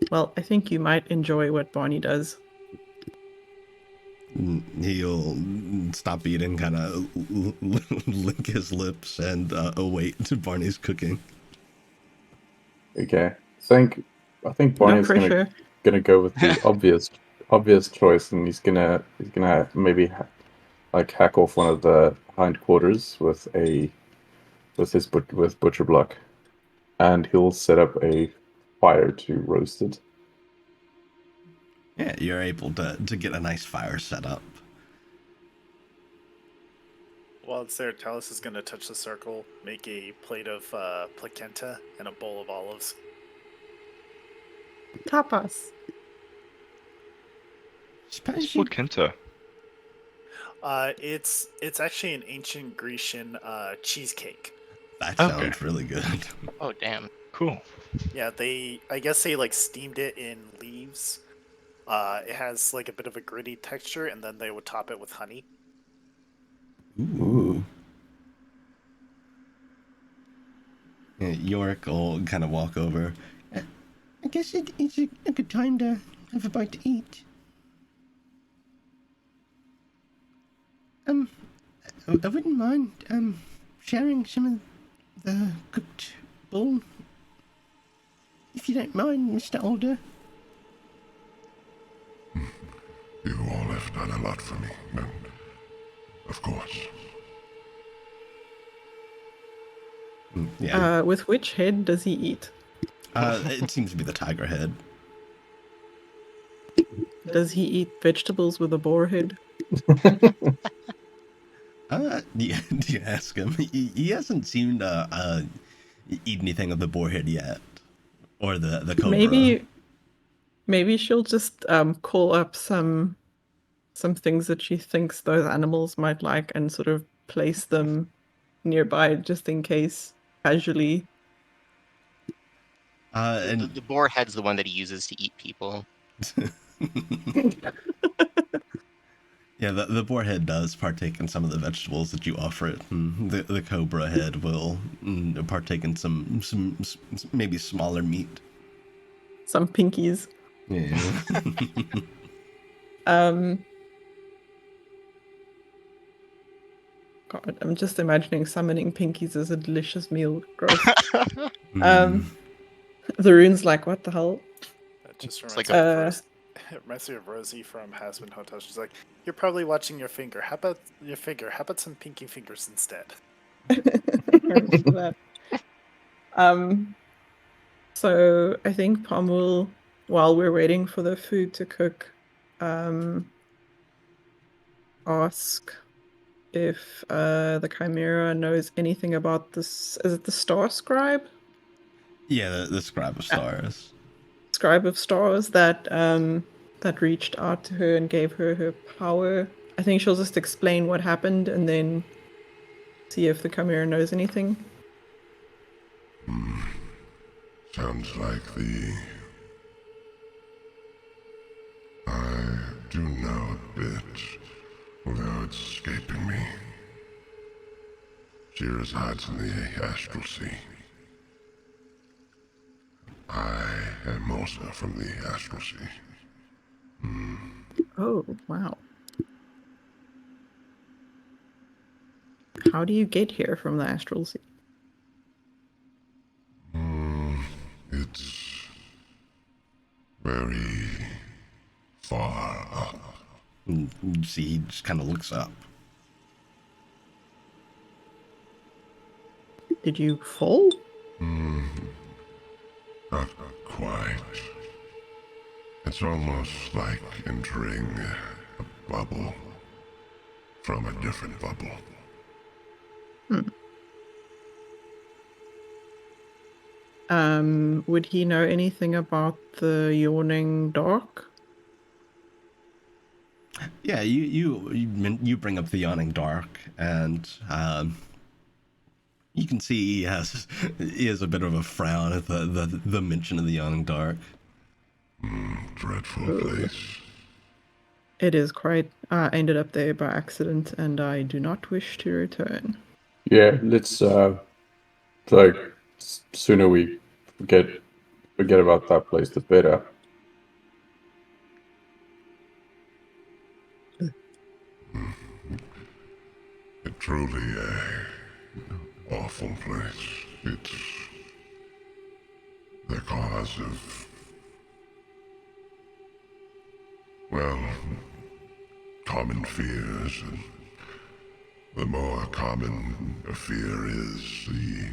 Well, I think you might enjoy what Barney does. He'll stop eating, kind of lick his lips, and await Barney's cooking. Okay. I think No Barney's pressure. gonna go with the obvious choice, and he's gonna maybe like hack off one of the hindquarters with butcher block, and he'll set up a fire to roast it. Yeah, you're able to get a nice fire set up. While it's there, Talus is going to touch the circle, make a plate of placenta and a bowl of olives. Tapas. Suppose you- Placenta. It's actually an ancient Grecian cheesecake. That Okay. sounds really good. Oh, damn. Cool. Yeah, I guess they like steamed it in leaves. It has like a bit of a gritty texture, and then they would top it with honey. Ooh. Yeah, Yorick will kind of walk over. I guess it's a good time to have a bite to eat. I wouldn't mind sharing some of the cooked bull. if you don't mind, Mr. Alder. You all have done a lot for me, and of course. Yeah, With which head does he eat? it seems to be the tiger head. Does he eat vegetables with a boar head? Do you ask him? He hasn't seemed to eat anything of the boar head yet, or the cobra. Maybe she'll just call up some things that she thinks those animals might like and sort of place them nearby just in case, casually. And The boar head's the one that he uses to eat people. yeah, the boar head does partake in some of the vegetables that you offer it. The cobra head will partake in some maybe smaller meat. Some pinkies. Yeah. God, I'm just imagining summoning pinkies as a delicious meal. Gross. Mm. The rune's like, what the hell? That just It's like reminds it reminds me of Rosie from Hasbin Hotel. She's like, "You're probably watching your finger. How about your finger? How about some pinky fingers instead?" I remember that. So I think Palm will, while we're waiting for the food to cook, ask if the Chimera knows anything about this. Is it the Star Scribe? Yeah, the scribe of stars. Scribe of Stars that that reached out to her and gave her her power. I think she'll just explain what happened and then see if the Chimera knows anything. Sounds like I do know a bit, although it's escaping me. She resides in the Astral Sea. I am also from the Astral Sea. Oh, wow. How do you get here from the Astral Sea? It's very far up. And you see, he just kind of looks up. Did you fall? Not quite. It's almost like entering a bubble from a different bubble. Would he know anything about the Yawning Dark? Yeah, you bring up the yawning dark, and you can see he has a bit of a frown at the mention of the yawning dark. Dreadful place. It is quite. I ended up there by accident, and I do not wish to return. Yeah, let's like sooner we forget about that place, the better. It's truly a awful place. It's the cause of, well, common fears, and the more common a fear is, the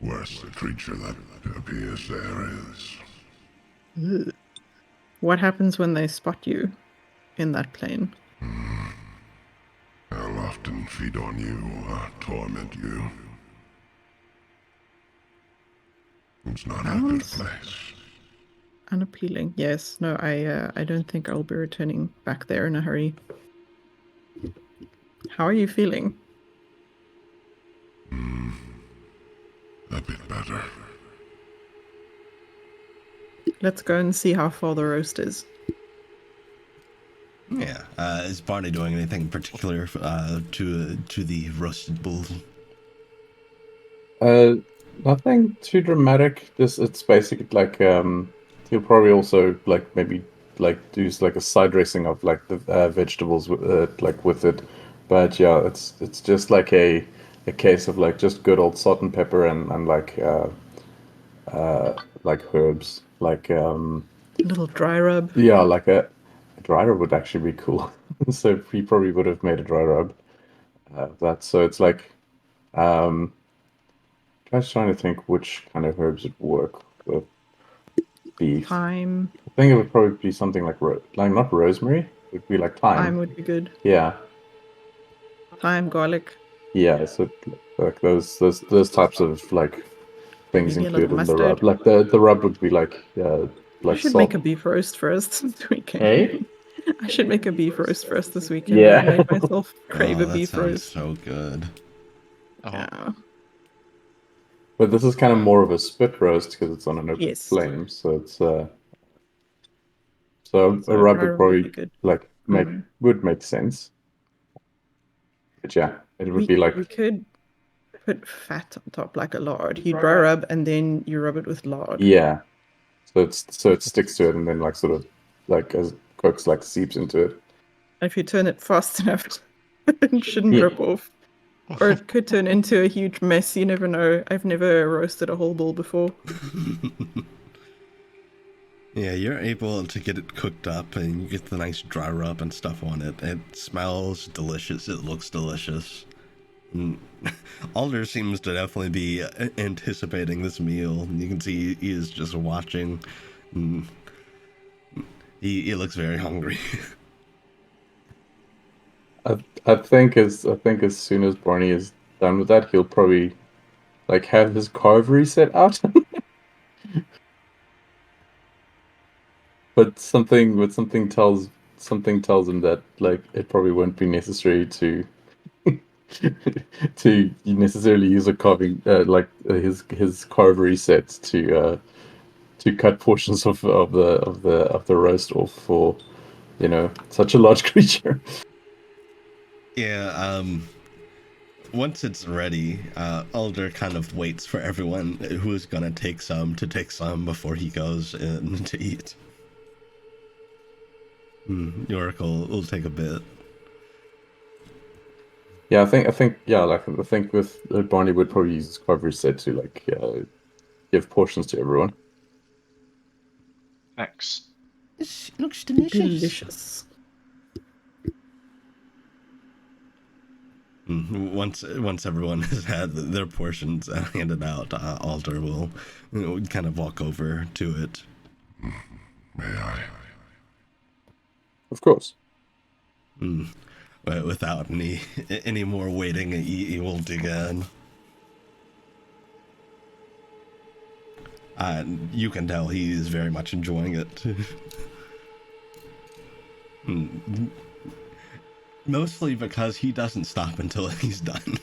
worse the creature that appears there is. What happens when they spot you in that plane? They'll often feed on you or torment you. It's not a good place. Unappealing. Yes. No. I don't think I'll be returning back there in a hurry. How are you feeling? A bit better. Let's go and see how far the roast is. Yeah, is Barney doing anything in particular to the roasted bull? Nothing too dramatic. Just it's basically like he'll probably also like maybe like do like a side dressing of like the vegetables with like with it. But yeah, it's just like a case of like just good old salt and pepper and like herbs. like Little dry rub. yeah, like a dry rub would actually be cool. So he probably would have made a dry rub. That so it's like I was trying to think which kind of herbs would work with beef. Thyme. I think it would probably be something like like not rosemary. It would be like thyme. Thyme would be good. Yeah, Thyme, garlic. yeah. So like those types of like things Maybe a little included in the rub. mustard. Like the rub would be like I like should salt. make a beef roast for us this weekend. Hey? I should make a beef roast for us this weekend. Yeah. I made myself crave Oh, a that beef sounds roast. so good. Yeah. But this is kind of more of a spit roast because it's on an open Yes. flame. So it's so So a rub dry would rub would probably be good. like would make sense. But yeah, it would be like We could put fat on top, like a lard. You dry rub and then you rub it with lard. yeah. So it sticks to it and then like sort of like as it cooks like seeps into it. If you turn it fast enough, it shouldn't Yeah. drip off. Or it could turn into a huge mess. You never know. I've never roasted a whole bull before. Yeah, you're able to get it cooked up and you get the nice dry rub and stuff on it. It smells delicious. It looks delicious. Alder seems to definitely be anticipating this meal. You can see he is just watching. He looks very hungry. I think as soon as Barney is done with that, he'll probably like have his carve reset out. But something tells him that like it probably won't be necessary to to necessarily use a carving his carve reset to cut portions of the roast off for such a large creature. Yeah, once it's ready, Alder kind of waits for everyone who is gonna take some to take some before he goes in to eat. Yorick will take a bit. Yeah, I think with Barney would probably use his carve reset to like give portions to everyone. Thanks. This looks delicious. Delicious. Once everyone has had their portions handed out, Alder will kind of walk over to it. May I? Of course. Without any more waiting, he will dig in. You can tell he is very much enjoying it. Mostly because he doesn't stop until he's done.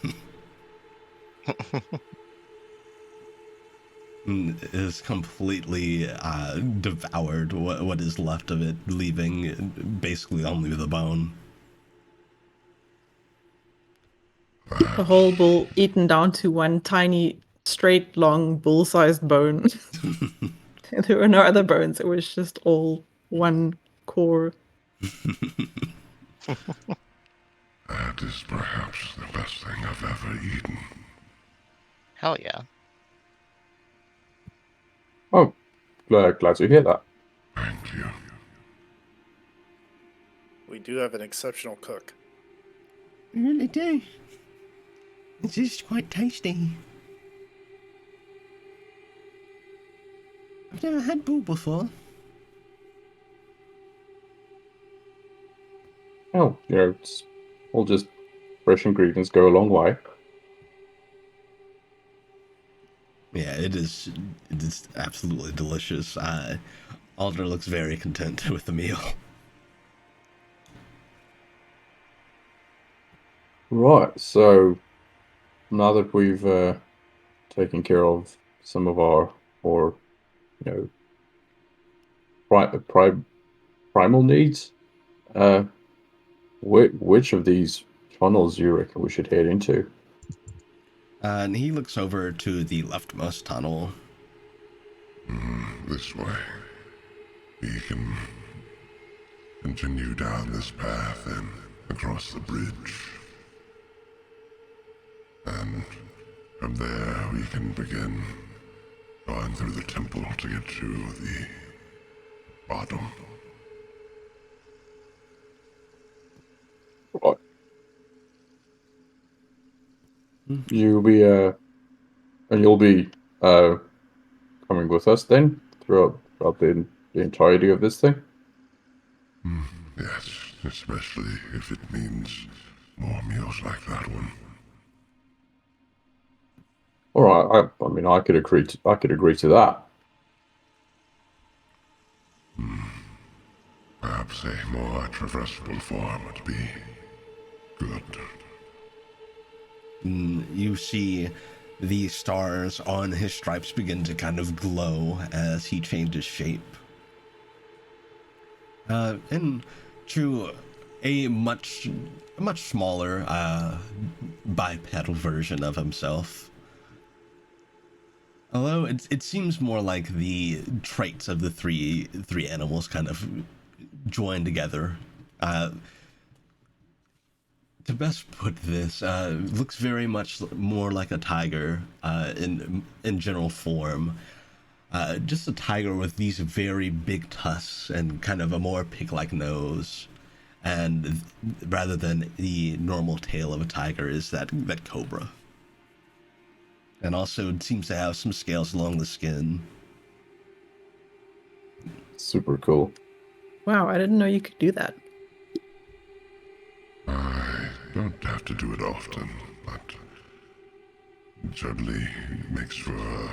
Is completely devoured what is left of it, leaving basically only the bone. The whole bull eaten down to one tiny, straight, long, bull-sized bone. There were no other bones. It was just all one core. That is perhaps the best thing I've ever eaten. Hell yeah. Oh, glad to hear that. Thank you. We do have an exceptional cook. We really do. This is quite tasty. I've never had bull before. Oh, it's all just fresh ingredients go a long way. Yeah, it is absolutely delicious. Alder looks very content with the meal. Right, so now that we've taken care of some of our more, primal needs, which of these tunnels do you reckon we should head into? And he looks over to the leftmost tunnel. This way. We can continue down this path and across the bridge. And from there we can begin going through the temple to get to the bottom. Right. You'll be and you'll be coming with us then throughout the entirety of this thing. Yes, especially if it means more meals like that one. All right. I mean, I could agree to that. Perhaps a more traversable form would be good. You see the stars on his stripes begin to kind of glow as he changes shape. And to a much smaller bipedal version of himself. Although it seems more like the traits of the three animals kind of joined together. To best put this, looks very much more like a tiger in general form. Just a tiger with these very big tusks and kind of a more pig-like nose. And rather than the normal tail of a tiger is that cobra. And also it seems to have some scales along the skin. Super cool. Wow, I didn't know you could do that. I don't have to do it often, but it certainly makes for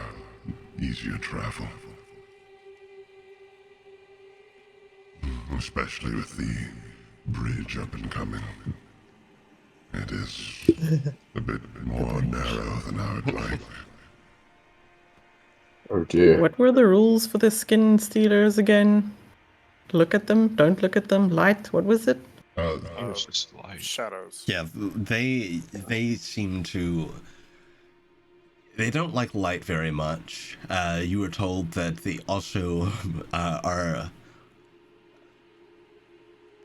easier travel. Especially with the bridge up and coming. It is a bit more narrow than I would like. Oh dear. What were the rules for the skin stealers again? Look at them, don't look at them, light, what was it? It was just light. Shadows. Yeah, they seem to... They don't like light very much. You were told that they also are...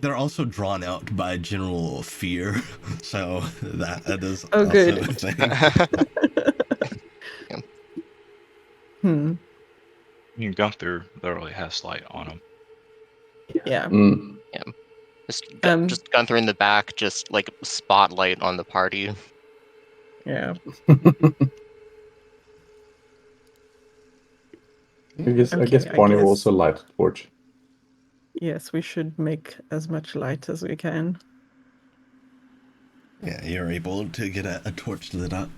They're also drawn out by general fear, so that is Oh, also good. a thing. Hmm. I mean, Gunther literally has light on him. Yeah. Mm. Just Gunther in the back, just like spotlight on the party. Yeah. I guess Okay, I Bonnie will guess. also light a torch. Yes, we should make as much light as we can. Yeah, you're able to get a torch lit up.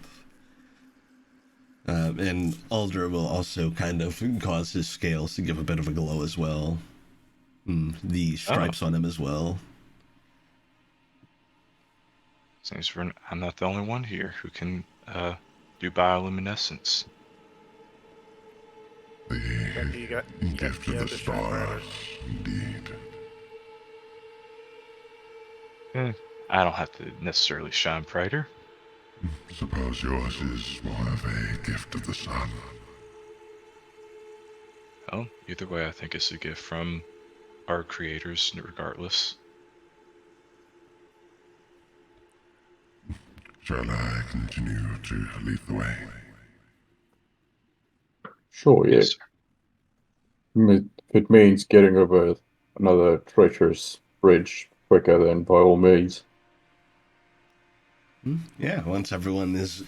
And Alder will also kind of cause his scales to give a bit of a glow as well. The stripes on him as well. Seems I'm not the only one here who can do bioluminescence. You got Gift of the to shine brighter. stars, indeed. I don't have to necessarily shine brighter. Suppose yours is more of a gift of the sun. Well, either way, I think it's a gift from our creators, regardless. Shall I continue to lead the way? Sure, yeah. Yes, sir. If it means getting over another treacherous bridge quicker, then by all means. Yeah, once everyone is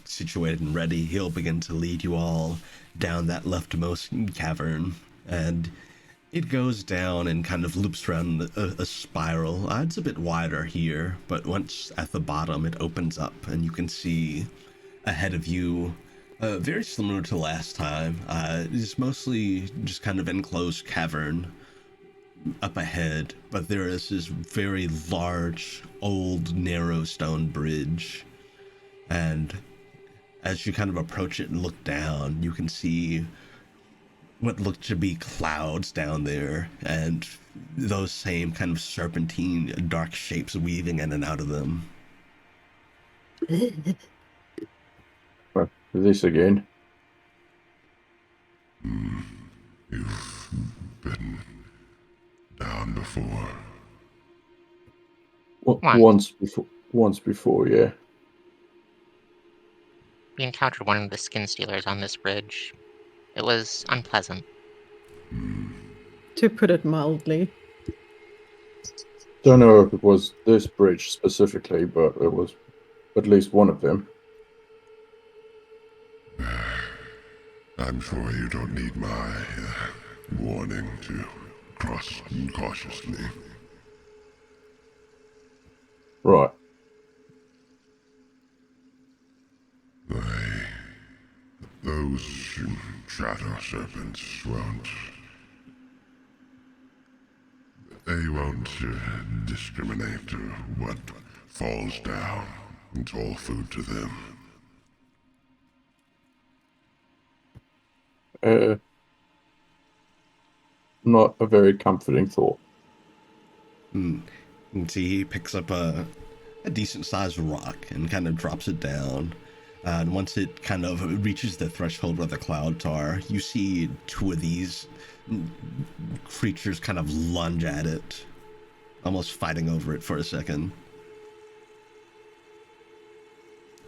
situated and ready, he'll begin to lead you all down that leftmost cavern. And it goes down and kind of loops around a spiral. It's a bit wider here, but once at the bottom, it opens up and you can see ahead of you, very similar to last time. It's mostly just kind of enclosed cavern up ahead, but there is this very large, old, narrow stone bridge. And as you kind of approach it and look down, you can see what look to be clouds down there, and those same kind of serpentine, dark shapes weaving in and out of them. Well, this again. You've been down before. Once before, yeah. We encountered one of the skin stealers on this bridge. It was unpleasant. To put it mildly. Don't know if it was this bridge specifically, but it was at least one of them. I'm sure you don't need my warning to cross cautiously. Right. Those shadow serpents won't. They won't discriminate what falls down. It's all food to them. Not a very comforting thought. You can see he picks up a decent sized rock and kind of drops it down. And once it kind of reaches the threshold where the clouds are, you see two of these creatures kind of lunge at it, almost fighting over it for a second.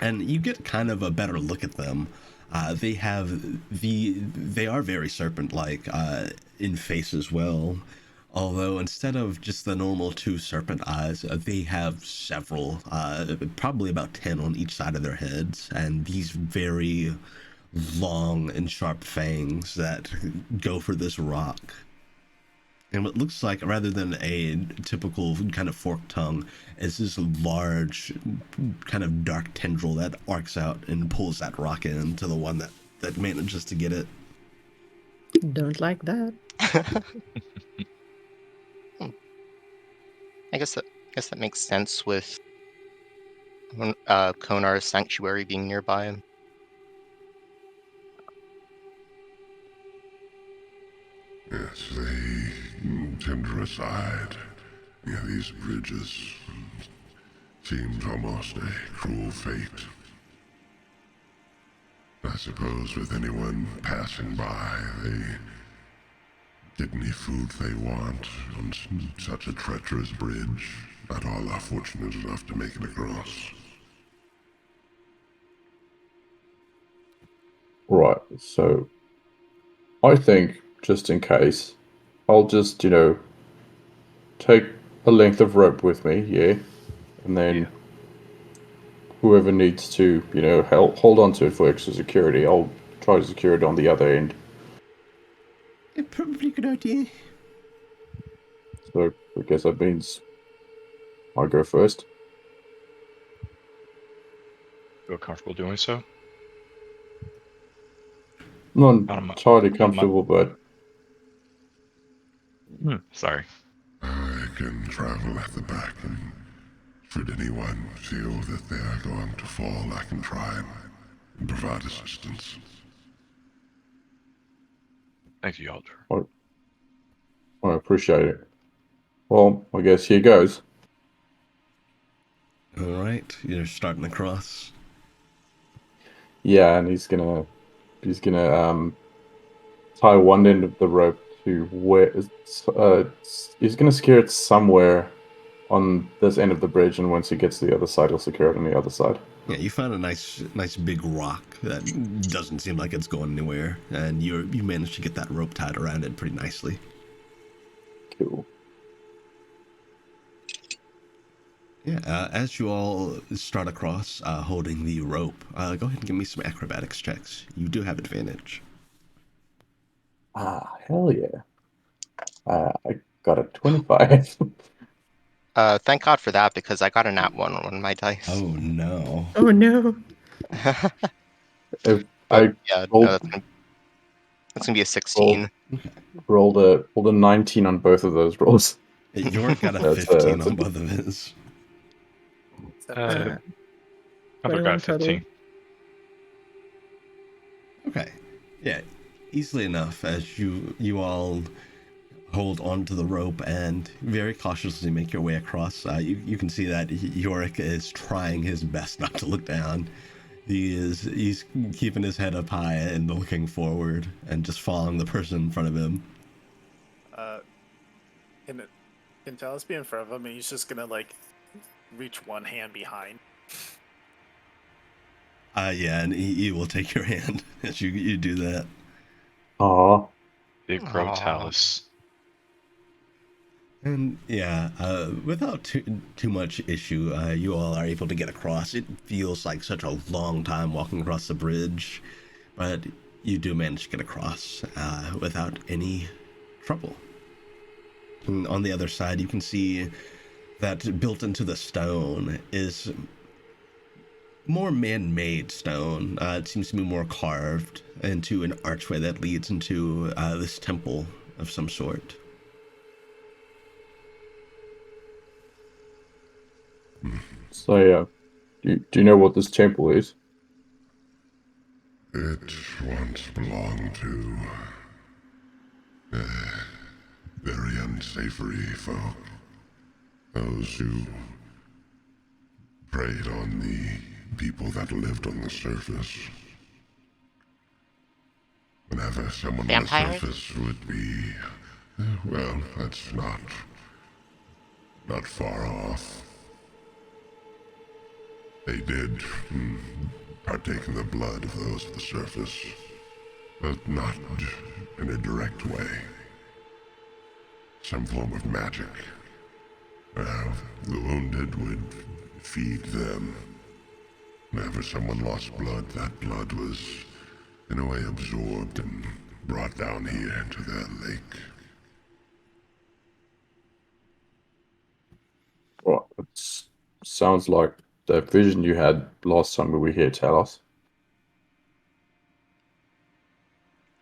And you get kind of a better look at them. They are very serpent-like in face as well. Although instead of just the normal two serpent eyes, they have several, probably about 10 on each side of their heads, and these very long and sharp fangs that go for this rock. And what looks like, rather than a typical kind of forked tongue, is this large, kind of dark tendril that arcs out and pulls that rock into the one that manages to get it. Don't like that. I guess that makes sense with Konar's sanctuary being nearby. Yes, they tender aside. Yeah, these bridges seemed almost a cruel fate. I suppose with anyone passing by, they get any food they want on such a treacherous bridge. Not all are fortunate enough to make it across. Right, so I think, just in case, I'll just, take a length of rope with me, yeah? And then whoever needs to, hold on to it for extra security, I'll try to secure it on the other end. Probably a good idea. So I guess that means I'll go first. Feel comfortable doing so? Not Not entirely comfortable, but Sorry. I can travel at the back, and should anyone feel that they are going to fall, I can try and provide assistance. Thank you, Alder. I appreciate it. Well, I guess here goes. All right, you're starting to cross. Yeah, and he's gonna tie one end of the rope to where he's gonna secure it somewhere on this end of the bridge, and once he gets to the other side, he'll secure it on the other side. Yeah, you found a nice big rock that doesn't seem like it's going anywhere, and you managed to get that rope tied around it pretty nicely. Cool. Yeah, as you all start across, holding the rope, go ahead and give me some acrobatics checks. You do have advantage. Ah, hell yeah. I got a 25. Thank God for that, because I got a nat 1 on my dice. Oh no. Oh no. If But I yeah, rolled, no, that's gonna be a 16. rolled a 19 on both of those rolls. York got a That's 15 that's on both of his. I 21 got total. 15. Okay. Yeah, easily enough as you all hold onto the rope and very cautiously make your way across. You can see that Yorick is trying his best not to look down. He's keeping his head up high and looking forward and just following the person in front of him. Can Talos be in front of him, and he's just gonna reach one hand behind. Yeah, and he will take your hand as you do that. Aw. Big bro Aw. Talus. And yeah, without too much issue, you all are able to get across. It feels like such a long time walking across the bridge, but you do manage to get across without any trouble. And on the other side, you can see that built into the stone is more man-made stone. It seems to be more carved into an archway that leads into this temple of some sort. So yeah, do you know what this temple is? It once belonged to very unsavory folk. Those who preyed on the people that lived on the surface. Whenever someone on the Vampires? surface would be, well, that's not far off. They did partake in the blood of those at the surface, but not in a direct way. Some form of magic. The wounded would feed them. Whenever someone lost blood, that blood was, in a way, absorbed and brought down here into their lake. Well, it sounds like the vision you had last time we were here, Talos.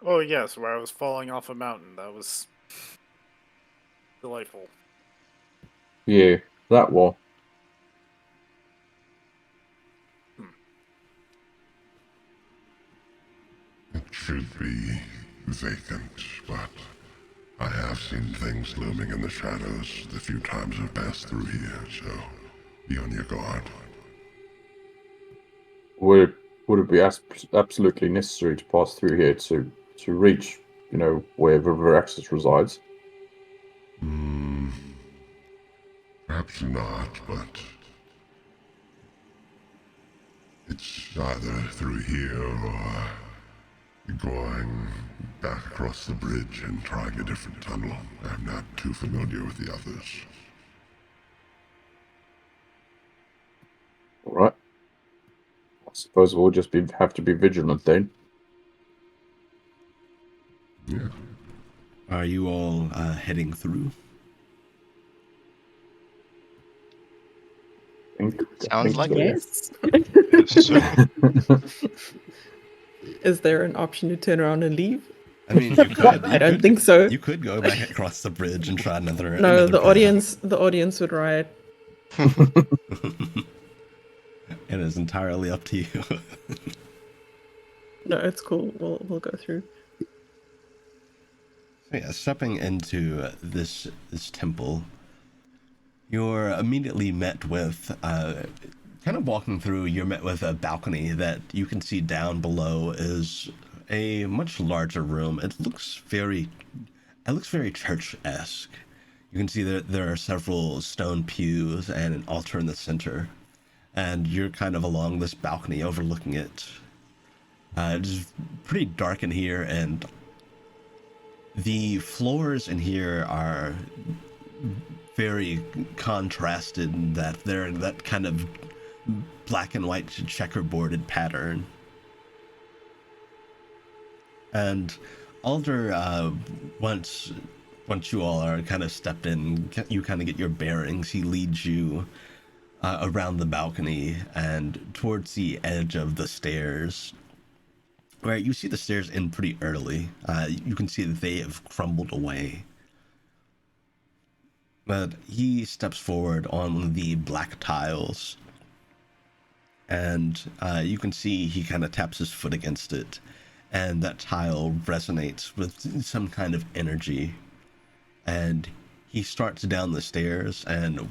Oh yes, where I was falling off a mountain. That was delightful. Yeah, that one. It should be vacant, but I have seen things looming in the shadows the few times I've passed through here, so be on your guard. Would it be absolutely necessary to pass through here to reach, wherever Varaxes resides? Perhaps not, but it's either through here or going back across the bridge and trying a different tunnel. I'm not too familiar with the others. All right. I suppose we'll just have to be vigilant then. Yeah. Are you all heading through? Sounds like so. it. So, Is there an option to turn around and leave? I mean, you could. I don't think so. You could go back across the bridge and try another. No, another the path. audience would riot. It is entirely up to you. No, it's cool. We'll go through. So yeah, stepping into this temple, you're immediately met with, kind of walking through, you're met with a balcony that you can see down below is a much larger room. It looks very church-esque. You can see that there are several stone pews and an altar in the center. And you're kind of along this balcony overlooking it. It's pretty dark in here, and the floors in here are very contrasted in that they're that kind of black and white checkerboarded pattern. And Alder, once you all are kind of stepped in, you kind of get your bearings. He leads you around the balcony and towards the edge of the stairs, where you see the stairs in pretty early. You can see that they have crumbled away. But he steps forward on the black tiles, and you can see he kind of taps his foot against it, and that tile resonates with some kind of energy. And he starts down the stairs, and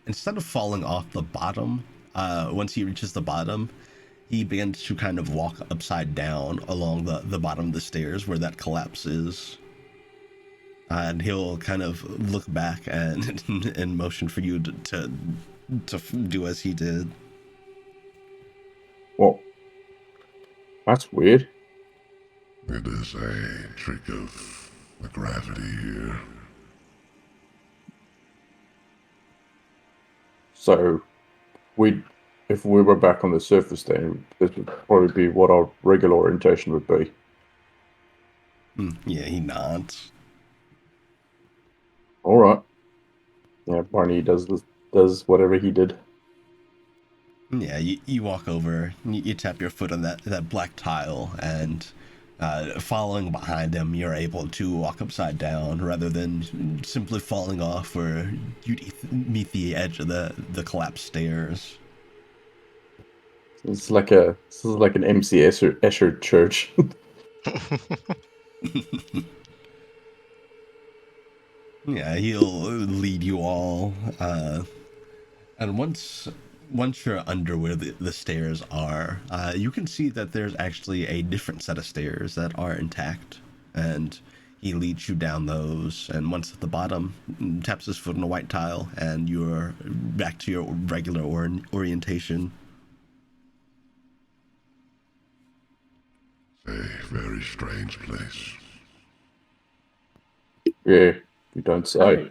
instead of falling off the bottom, once he reaches the bottom, he begins to kind of walk upside down along the bottom of the stairs where that collapse is. And he'll kind of look back and motion for you to do as he did. Well, that's weird. It is a trick of the gravity here. So, if we were back on the surface, then this would probably be what our regular orientation would be. Yeah, he nods. All right. Yeah, Barney does whatever he did. Yeah, you walk over, you tap your foot on that black tile, and following behind him, you're able to walk upside down rather than simply falling off where you'd meet the edge of the collapsed stairs. This is like an MC Escher church. Yeah, he'll lead you all, and once you're under where the stairs are, you can see that there's actually a different set of stairs that are intact, and he leads you down those, and once at the bottom, taps his foot on a white tile, and you're back to your regular orientation. A very strange place. Yeah, you don't say.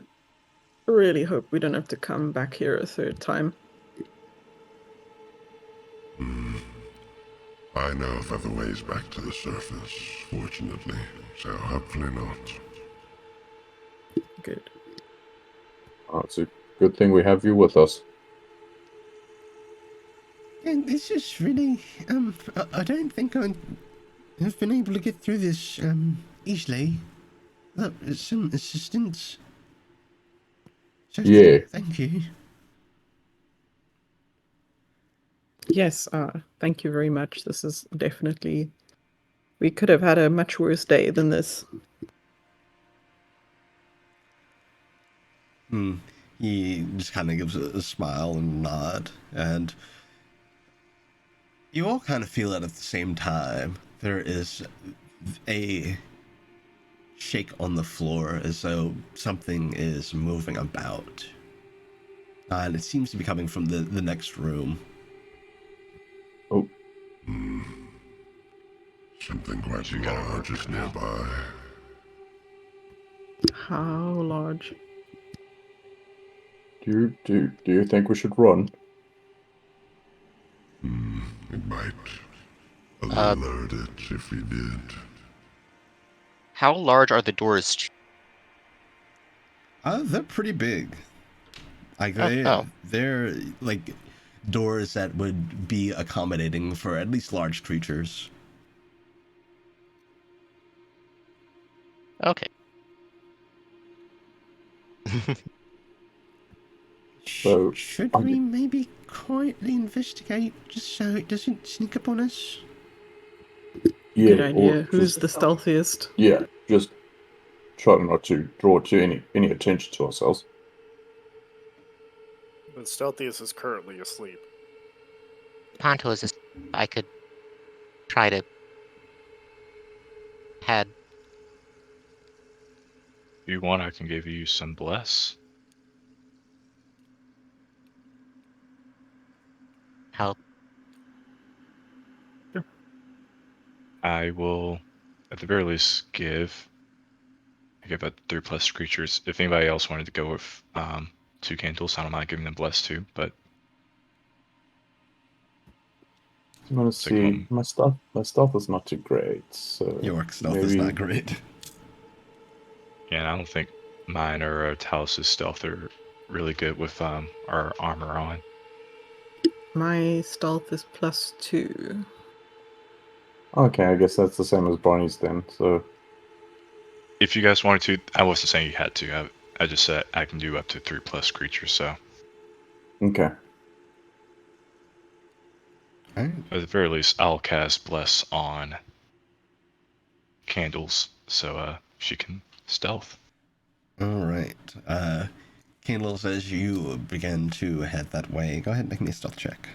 I really hope we don't have to come back here a third time. I know of other ways back to the surface, fortunately, so hopefully not. Good. Oh, it's a good thing we have you with us. And this is really, I don't think I have been able to get through this, easily. Some assistance. So Yeah. thank you. Yes, thank you very much. This is definitely... We could have had a much worse day than this. He just kind of gives a smile and nod, and you all kind of feel it at the same time. There is a shake on the floor as though something is moving about. And it seems to be coming from the next room. Oh, Something quite large is nearby. How large? do you think we should run? It might alert it if we did. How large are the doors? They're pretty big. Like Oh. they're like doors that would be accommodating for at least large creatures. Okay. So, Should I'm- we maybe quietly investigate just so it doesn't sneak up on us? Yeah, Good idea. or Who's just, the stealthiest? yeah, just try not to draw to any attention to ourselves. The stealthiest is currently asleep. Ponto is just, I could try to had If you want, I can give you some bless. help. I will, at the very least, I give it 3+ creatures. If anybody else wanted to go with 2 candles, I don't mind giving them bless too. But I'm gonna second see one, my stuff. My stealth is not too great, so Your stealth is maybe not great. yeah, I don't think mine or Talos' stealth are really good with our armor on. My stealth is +2. Okay, I guess that's the same as Barney's then. So If you guys wanted to, I wasn't saying you had to. I just said I can do up to 3+ creatures. So okay. Alright. at the very least, I'll cast bless on candles, so she can stealth. Alright. Candles, as you begin to head that way, go ahead and make me a stealth check.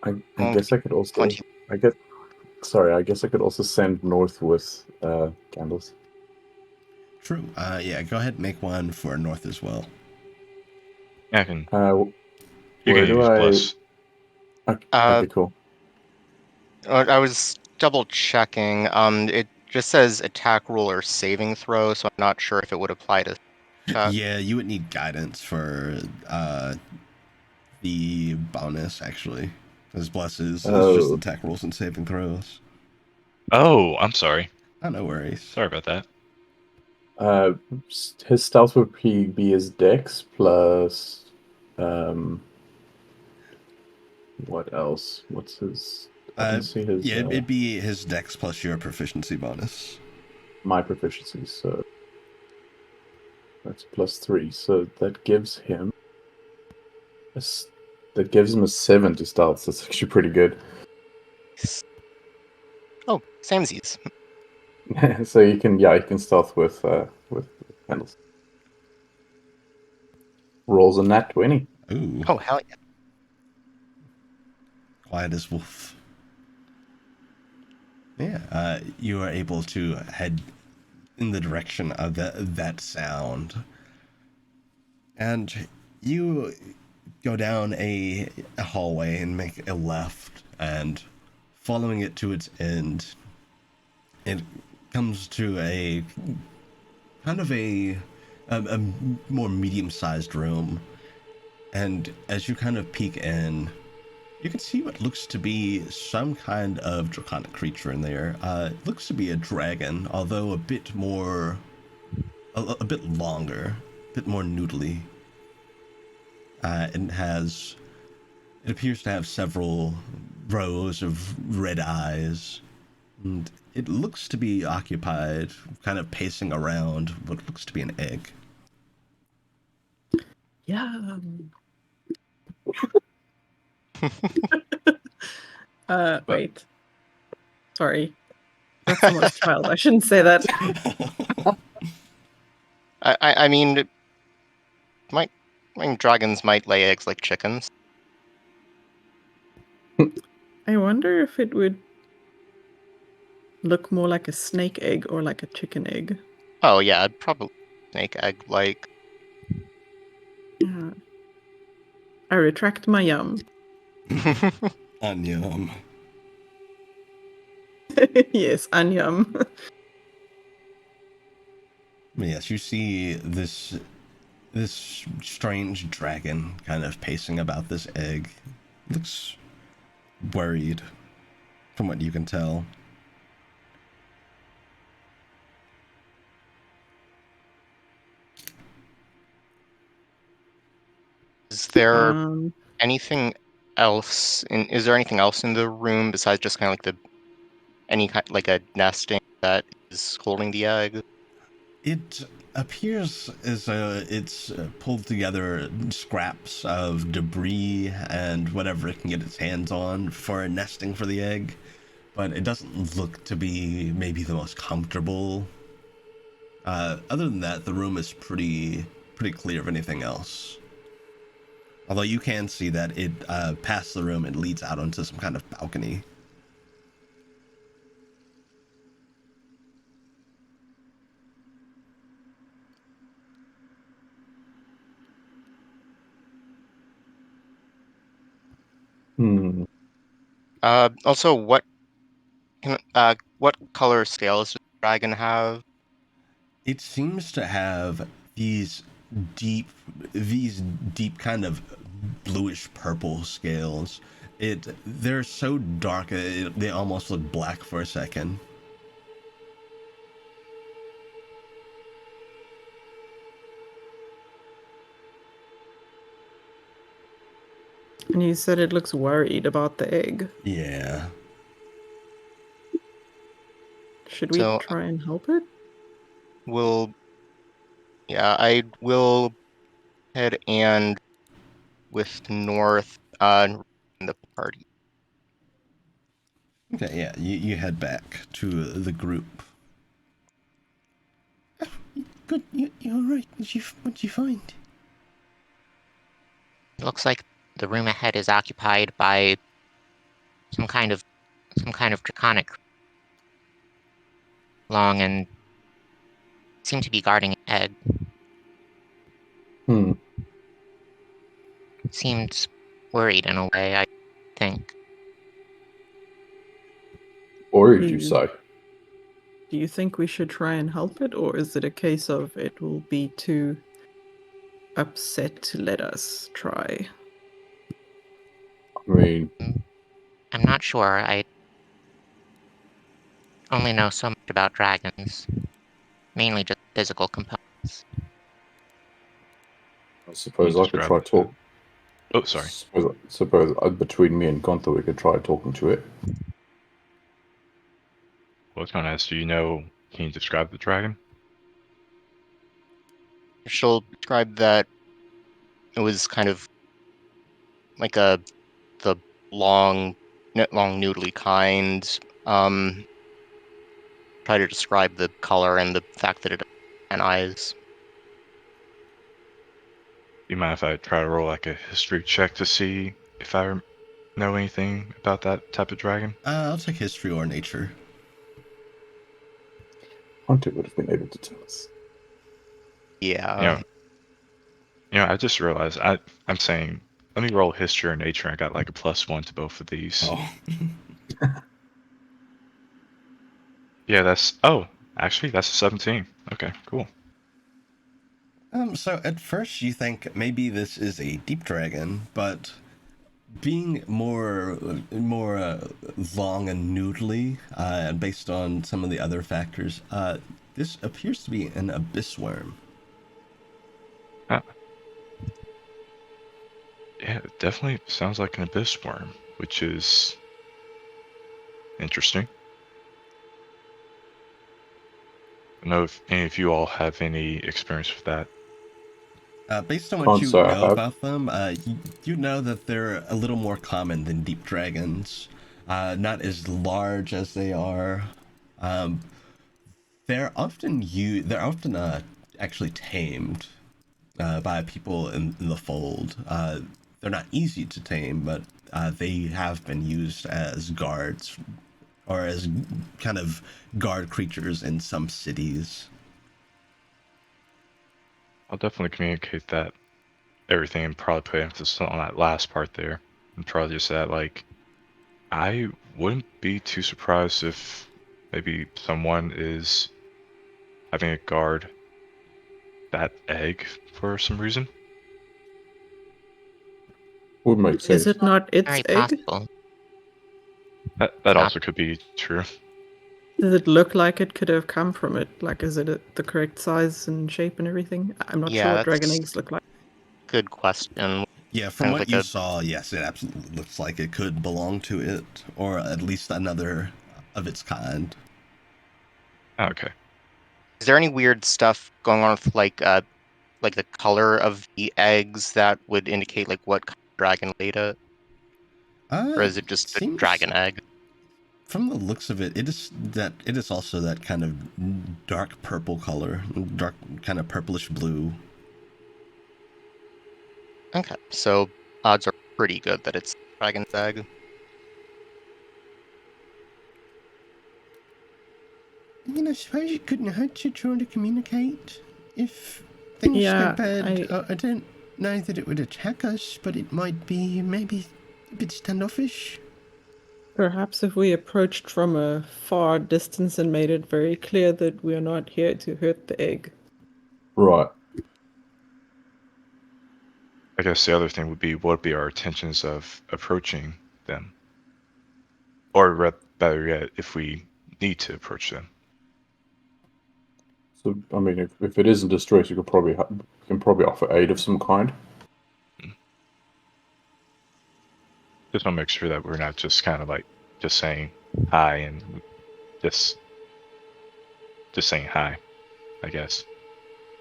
I guess I could also. 20. I guess I could also send north with candles. True. Yeah, go ahead and make one for north as well. Yeah, I can. You You can use plus. Okay, cool. I was double checking. It just says attack roll or saving throw, so I'm not sure if it would apply to check. Yeah, you would need guidance for the bonus, actually. Because plus is just attack rolls and saving throws. Oh, I'm sorry. Oh, no worries. Sorry about that. His stealth would be his dex plus. What else? What's his? I can see his. Yeah, it'd be his dex plus your proficiency bonus. My proficiency, so that's +3. So that gives him a 7 to stealth. So that's actually pretty good. Oh, samesies. So you can stealth with candles. Rolls a nat 20. Ooh. Oh, hell yeah. Quiet as wolf. Yeah, you are able to head in the direction of that sound. And you go down a hallway and make a left, and following it to its end, it comes to a kind of a more medium-sized room. And as you kind of peek in, you can see what looks to be some kind of draconic creature in there. It looks to be a dragon, although a bit more, a bit longer, a bit more noodly. It appears to have several rows of red eyes, and it looks to be occupied, kind of pacing around what looks to be an egg. Yeah. Wait. Sorry. That's someone's child. I shouldn't say that. I mean, dragons might lay eggs like chickens. I wonder if it would look more like a snake egg or like a chicken egg. Oh yeah, probably snake egg like. I retract my yum. Anyum. Yes, anyum. Yes, you see this strange dragon kind of pacing about this egg. Looks worried, from what you can tell. Is there anything else? Is there anything else in the room besides just kind of like any kind like a nesting that is holding the egg? It appears as it's pulled together scraps of debris and whatever it can get its hands on for a nesting for the egg, but it doesn't look to be maybe the most comfortable. Other than that, the room is pretty clear of anything else. Although you can see that it past the room, it leads out onto some kind of balcony. Also, what color scales does the dragon have? It seems to have these deep kind of bluish purple scales. They're so dark they almost look black for a second. And you said it looks worried about the egg. Yeah. Should we try and help it? I will head and with north in the party. Okay, yeah, you head back to the group. Good, you're alright. What'd you find? Looks like the room ahead is occupied by some kind of draconic long and seem to be guarding an egg. Seemed worried in a way, I think. Worried, you say? Do you think we should try and help it, or is it a case of it will be too upset to let us try? I mean, I'm not sure. I only know so much about dragons. Mainly just physical components. I suppose I could try talk. Oh, sorry. Suppose between me and Gunther, we could try talking to it. Well, I was gonna ask, can you describe the dragon? She'll describe that it was kind of like the long noodly kind. Try to describe the color and the fact that it has eyes. You mind if I try to roll like a history check to see if I know anything about that type of dragon? I'll take history or nature. Hunter would have been able to tell us. Yeah. I just realized I'm saying let me roll history or nature. I got like a +1 to both of these. Oh. Yeah, actually that's a 17. Okay, cool. So at first you think maybe this is a deep dragon, but being more long and noodly, and based on some of the other factors, this appears to be an abyss worm. Yeah, it definitely sounds like an abyss worm, which is interesting. I don't know if any of you all have any experience with that. Based on what Can't you say I know have. about them, you know that they're a little more common than deep dragons. Not as large as they are. They're often actually tamed by people in the fold. They're not easy to tame, but they have been used as guards or as kind of guard creatures in some cities. I'll definitely communicate that everything and probably put emphasis on that last part there. And probably just that, like, I wouldn't be too surprised if maybe someone is having a guard that egg for some reason. Would make sense. Is it not its Very egg? possible. That also could be true. Does it look like it could have come from it? Like, is it the correct size and shape and everything? I'm not sure what dragon eggs look like. Good question. Yeah, from Kind of what like you a- saw, yes, it absolutely looks like it could belong to it, or at least another of its kind. Okay. Is there any weird stuff going on with like the color of the eggs that would indicate like what kind of dragon laid it? Or is it just a Seems, dragon egg? from the looks of it, it is also that kind of dark purple color, dark kind of purplish blue. Okay, so odds are pretty good that it's dragon's egg. I suppose it couldn't hurt to try to communicate. If things go bad, I don't know that it would attack us, but it might be maybe a bit standoffish. Perhaps if we approached from a far distance and made it very clear that we are not here to hurt the egg. Right. I guess the other thing would be what would be our intentions of approaching them? Or better yet, if we need to approach them. So, I mean, if it isn't distress, you can probably offer aid of some kind. Just want to make sure that we're not just kind of like just saying hi and just saying hi, I guess.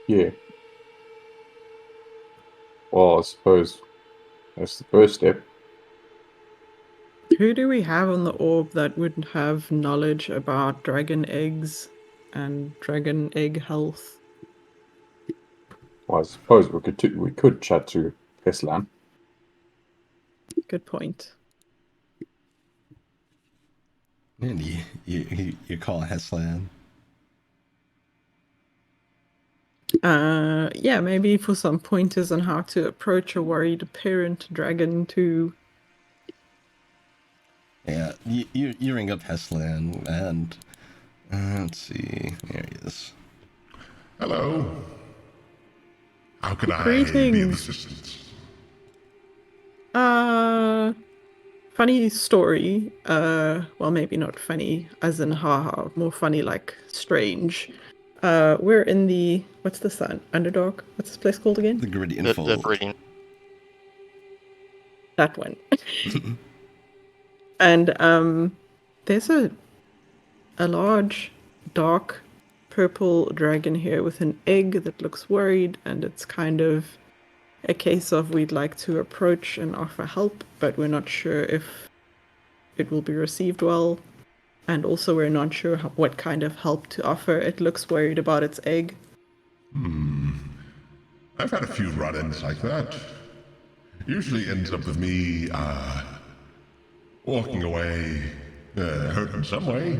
Yeah. Well, I suppose that's the first step. Who do we have on the orb that would have knowledge about dragon eggs and dragon egg health? Well, I suppose we could chat to Peslan. Good point. And you call Heslan. Yeah, maybe for some pointers on how to approach a worried parent dragon to. Yeah, you ring up Heslan and let's see, there he is. Hello. How can I be of Greetings. assistance? Funny story. Well, maybe not funny as in haha, more funny like strange. We're in the what's the sun? Underdog? What's this place called again? The Gritty The Fold. Viridian. That one. And there's a large, dark, purple dragon here with an egg that looks worried, and it's kind of a case of we'd like to approach and offer help, but we're not sure if it will be received well. And also, we're not sure what kind of help to offer. It looks worried about its egg. I've had a few run-ins like that. Usually ends up with me, walking away, hurt in some way.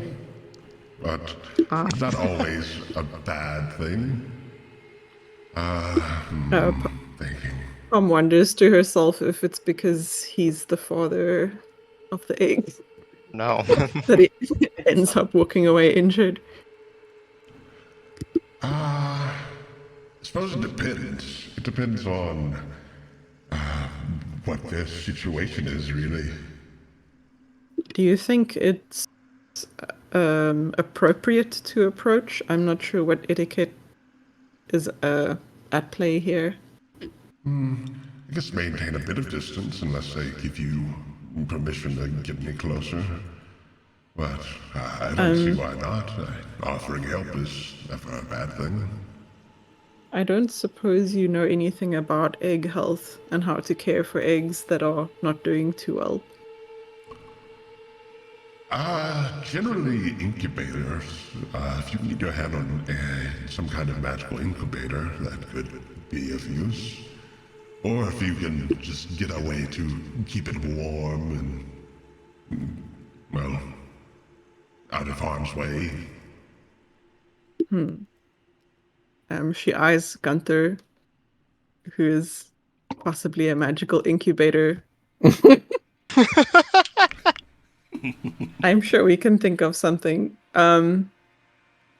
But it's not always a bad thing. Thinking. Pom wonders to herself if it's because he's the father of the egg No. that he ends up walking away injured. I suppose it depends. It depends on what their situation is, really. Do you think it's appropriate to approach? I'm not sure what etiquette is at play here. I guess maintain a bit of distance unless they give you permission to get any closer. But I don't see why not. Offering help is never a bad thing. I don't suppose you know anything about egg health and how to care for eggs that are not doing too well. Generally incubators. If you can get your hand on some kind of magical incubator, that could be of use. Or if you can just get a way to keep it warm and, well, out of harm's way. She eyes Gunther, who is possibly a magical incubator. I'm sure we can think of something.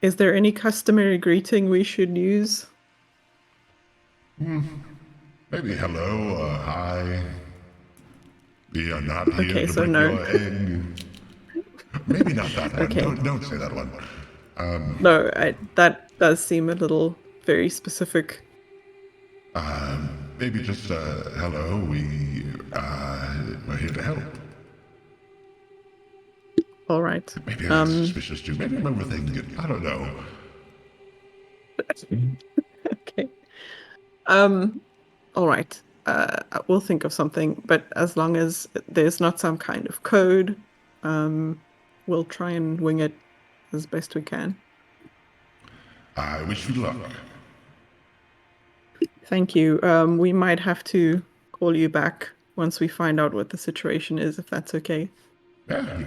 Is there any customary greeting we should use? Maybe hello or hi. We are not here Okay, to so break no. your egg. Maybe not that one. Okay. Don't say that one. No, that does seem a little very specific. Maybe just hello. We're here to help. All right. Maybe I'm suspicious too. Maybe I'm overthinking it. I don't know. Okay. All right. We'll think of something, but as long as there's not some kind of code, we'll try and wing it as best we can. I wish you luck. Thank you. We might have to call you back once we find out what the situation is, if that's okay. Yeah.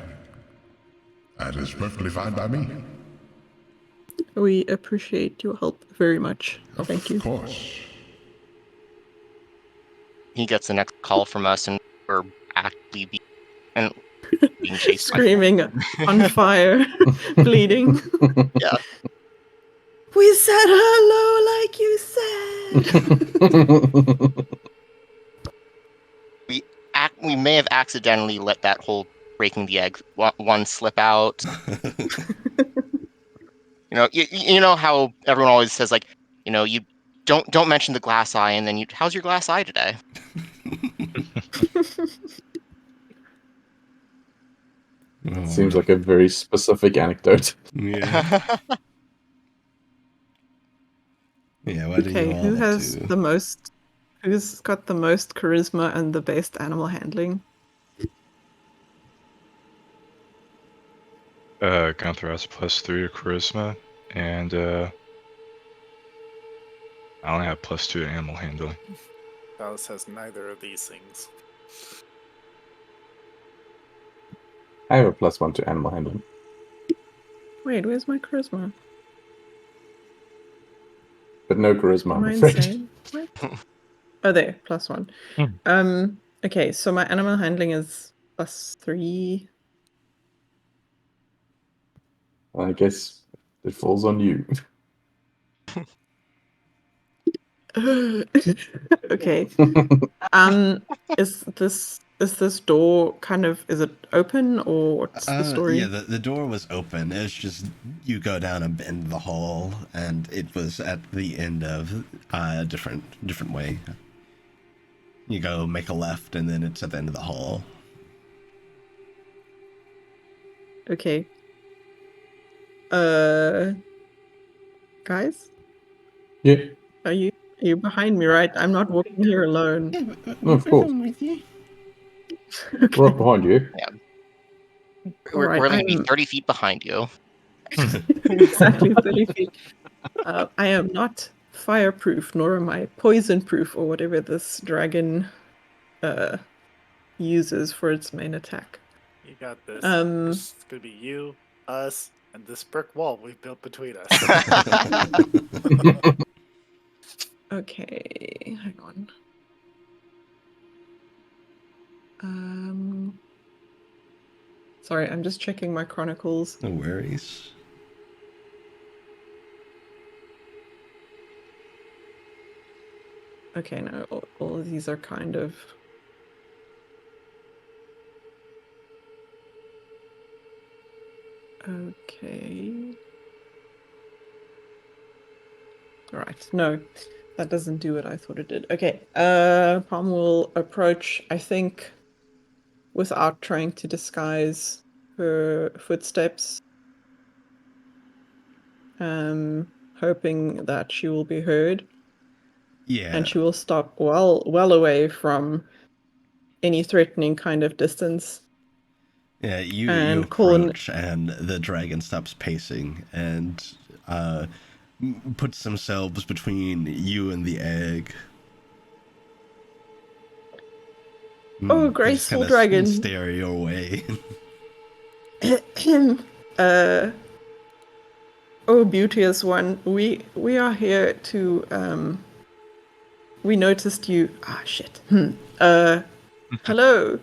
That is perfectly fine by me. We appreciate your help very much. Thank you. Of course. He gets the next call from us, and we're actually being chased. Screaming, on fire, bleeding. Yeah. We said hello like you said. We may have accidentally let that whole breaking the egg one slip out. You know how everyone always says, like, you don't mention the glass eye, and then how's your glass eye today? Seems like a very specific anecdote. Yeah. Yeah, why do you Okay, all who have has to... the most? Who's got the most charisma and the best animal handling? Gunther has +3 to charisma, and I only have +2 to animal handling. Dallas has neither of these things. I have a +1 to animal handling. Wait, where's my charisma? But no charisma, Am I'm I afraid. insane? What? Oh, there, +1. Okay, so my animal handling is +3. I guess it falls on you. Okay. Is this door kind of, is it open, or what's the story? Yeah, the door was open. It's just you go down a bend the hall, and it was at the end of a different way. You go make a left, and then it's at the end of the hall. Okay. Guys, Yeah, are you behind me, right? I'm not walking here alone. no, of course. With you. We're right behind you. We're Alright, going to be 30 feet behind you. exactly 30 feet. I am not fireproof, nor am I poison-proof, or whatever this dragon uses for its main attack. You got this. Um, It's gonna be you, us, and this brick wall we've built between us. Okay, hang on. Sorry, I'm just checking my chronicles. No worries. Okay, no, all of these are kind of... Okay. Right, no, that doesn't do what I thought it did. Okay, Palm will approach, I think, without trying to disguise her footsteps, hoping that she will be heard. Yeah. And she will stop well away from any threatening kind of distance. Yeah, you And call approach, and the dragon stops pacing and puts themselves between you and the egg. Oh, Just graceful kinda dragon. stare your way. Oh, beauteous one, we are here to we noticed you. Ah, shit. Hello.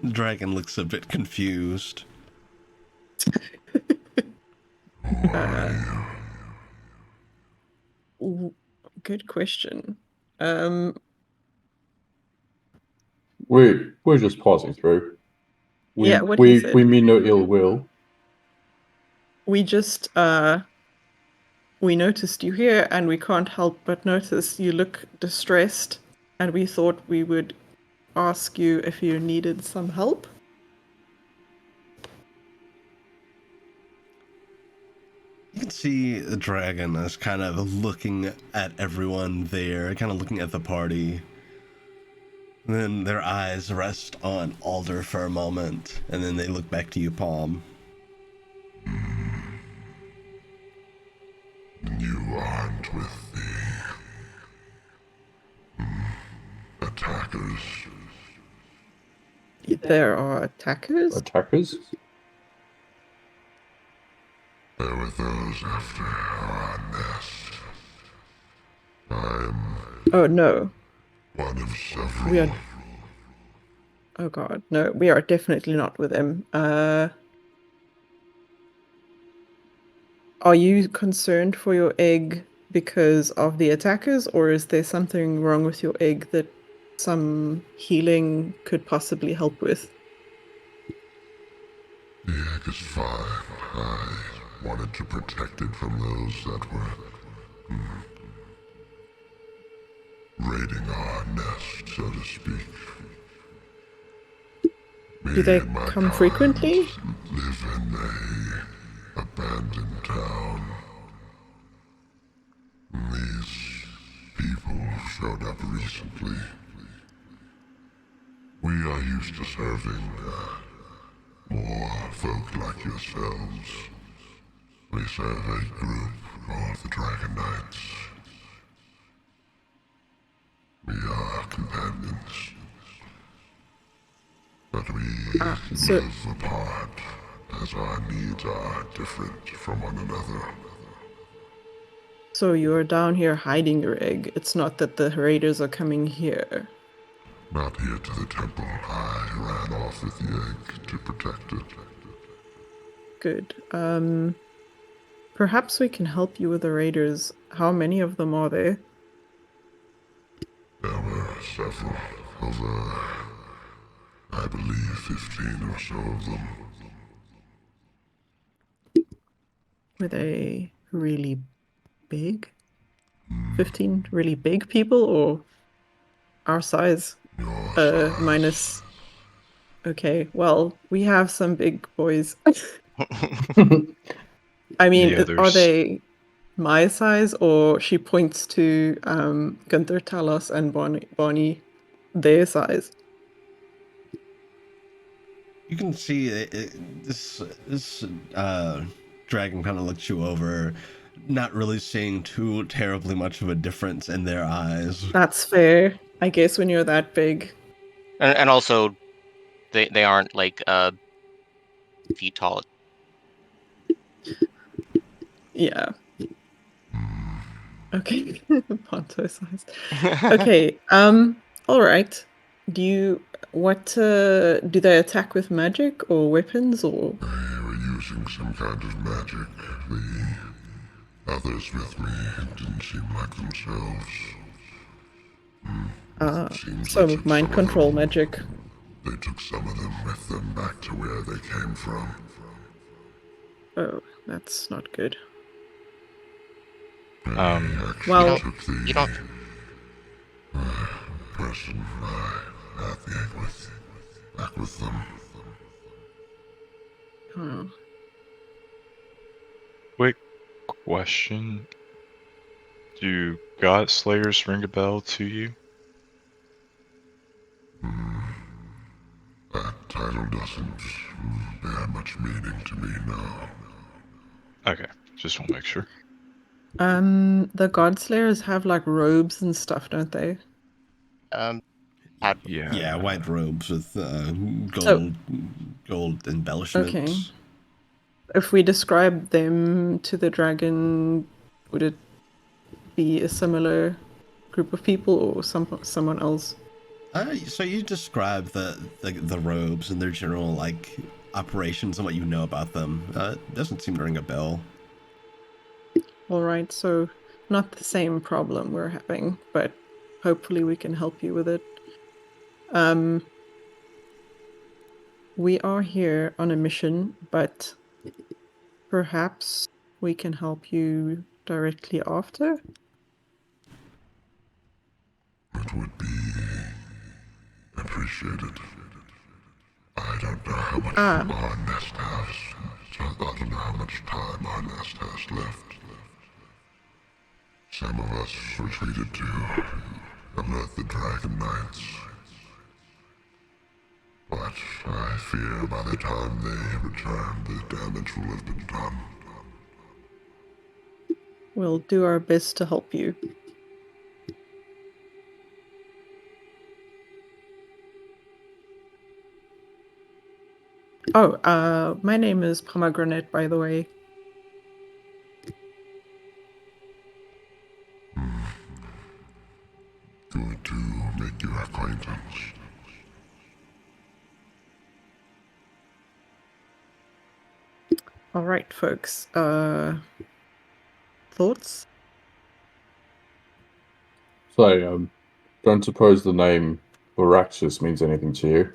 The dragon looks a bit confused. Good question. We're just passing through. Yeah, what he said. We mean no ill will. We just we noticed you here, and we can't help but notice you look distressed, and we thought we would ask you if you needed some help. You can see the dragon is kind of looking at everyone there, kind of looking at the party. And then their eyes rest on Alder for a moment, and then they look back to you, Palm. You aren't with the attackers. There are attackers? Attackers? There were those after our nest. I'm Oh no. one of several. We are... Oh god, no, we are definitely not with him. Are you concerned for your egg because of the attackers, or is there something wrong with your egg that some healing could possibly help with? The egg is fine. I wanted to protect it from those that were raiding our nest, so to speak. Do they come frequently? Live in a abandoned town. These people showed up recently. We are used to serving more folk like yourselves. We serve a group called the Dragon Knights. We are companions. But we so live apart, as our needs are different from one another. so you're down here hiding your egg. It's not that the raiders are coming here. Not here to the temple. I ran off with the egg to protect it. Good. Perhaps we can help you with the raiders. How many of them are there? There were several, over, I believe, 15 or so of them. Were they really big? 15 really big people, or our size? Your size. Minus. Okay, well, we have some big boys. I mean, Yeah, are there's they my size, or she points to Gunther, Talos, and Bonnie, their size? You can see this dragon kind of looks you over, not really seeing too terribly much of a difference in their eyes. That's fair. I guess when you're that big. And also, they aren't like feet tall. Yeah. Okay. Ponto size. Okay. All right. Do they attack with magic or weapons or? They were using some kind of magic. The others with me didn't seem like themselves. Seems they So took mind some control of them. magic. They took some of them with them back to where they came from. Oh, that's not good. They Um, actually Well- took the You don't. person I had the egg with back with them. Oh. quick question. Do God Slayers ring a bell to you? That title doesn't bear much meaning to me now. Okay, just want to make sure. The Godslayers have like robes and stuff, don't they? Had Yeah, white robes with So- gold embellishments. If we describe them to the dragon, would it be a similar group of people or someone else? So you describe the robes and their general like operations and what you know about them. Doesn't seem to ring a bell. All right, so not the same problem we're having, but hopefully we can help you with it. We are here on a mission, but perhaps we can help you directly after. It would be appreciated. I don't know how much our nest has. So I don't know how much time our nest has left. Some of us retreated to alert the Dragon Knights. But I fear by the time they return, the damage will have been done. We'll do our best to help you. Oh, my name is Pomegranate, by the way. Good to make your acquaintance. All right, folks. Thoughts? So, don't suppose the name Varaxes means anything to you?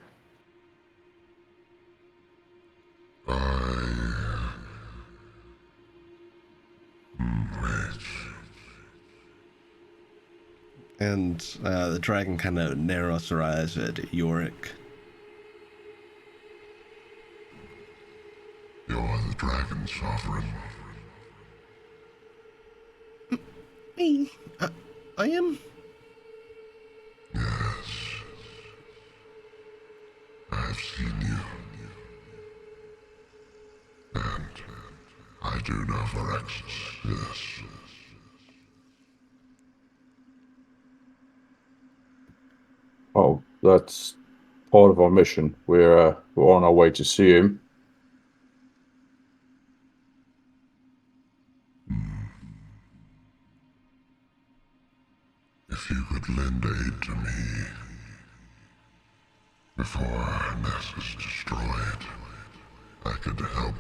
Wait. And the dragon kind of narrows her eyes at Yorick. You're the Dragon Sovereign. Me? I am? Yes. I've seen you. And I do know Varaxes, yes. Oh, that's part of our mission. We're on our way to see him. If you could lend aid to me before our nest is destroyed, I could help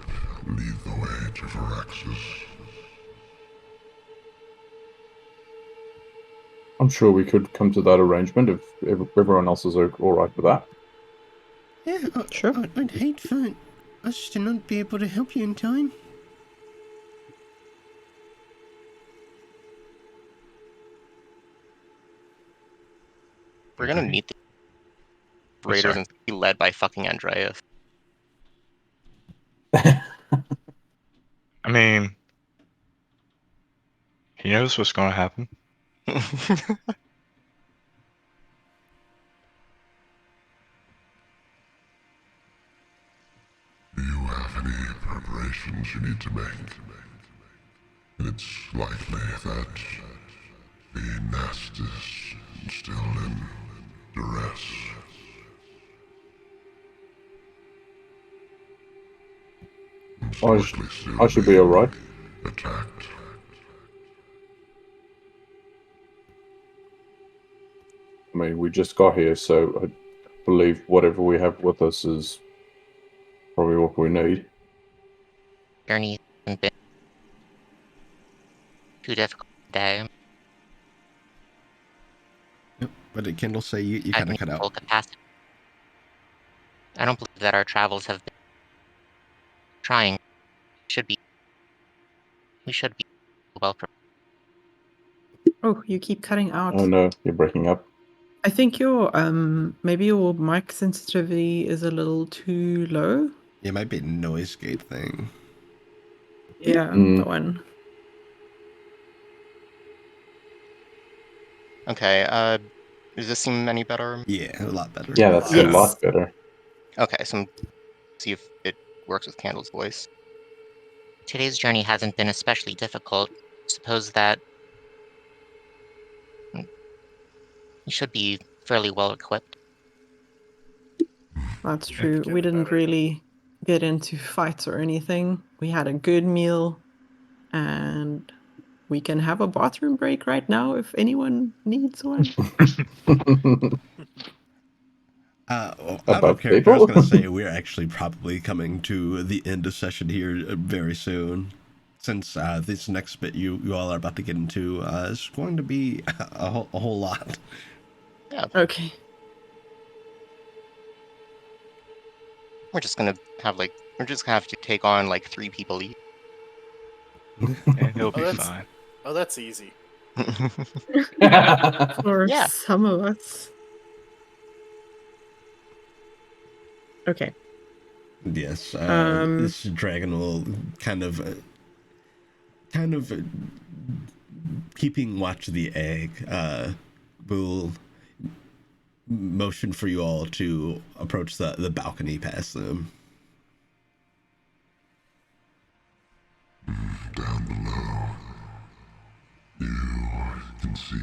lead the way to Varaxes. I'm sure we could come to that arrangement if everyone else is all right with that. Yeah, Sure. I'd hate for us to not be able to help you in time. We're gonna meet the What's raiders that? and be led by fucking Andreas. I mean, he knows what's going to happen. Do you have any preparations you need to make? It's likely that the nest is still in duress. I should be alright. Attacked. I mean, we just got here, so I believe whatever we have with us is probably what we need. Journey hasn't been too difficult today. Yep. What did Kendall say? You At kind of cut full out. capacity. I don't believe that our travels have been trying. We should be well prepared. Oh, you keep cutting out. Oh no, you're breaking up. I think your maybe your mic sensitivity is a little too low. Yeah, it might be a noise gate thing. Yeah, Mm. that one. Okay, does this seem any better? Yeah, a lot better. Yeah, that's Yes. a lot better. Okay, so see if it works with Candle's voice. Today's journey hasn't been especially difficult. Suppose that you should be fairly well equipped. That's Get true. We it didn't better. really get into fights or anything. We had a good meal, and we can have a bathroom break right now if anyone needs one. Out of About character, I was people? going to say we're actually probably coming to the end of session here very soon. Since this next bit you all are about to get into is going to be a whole lot. Yeah, Okay. we're just gonna have to take on like 3 people each. And he'll be that's- fine. Oh, that's easy. For Yeah. some of us. Okay. Yes, Um, this dragon will kind of keeping watch of the egg. Will motion for you all to approach the balcony past them. Down below, you can see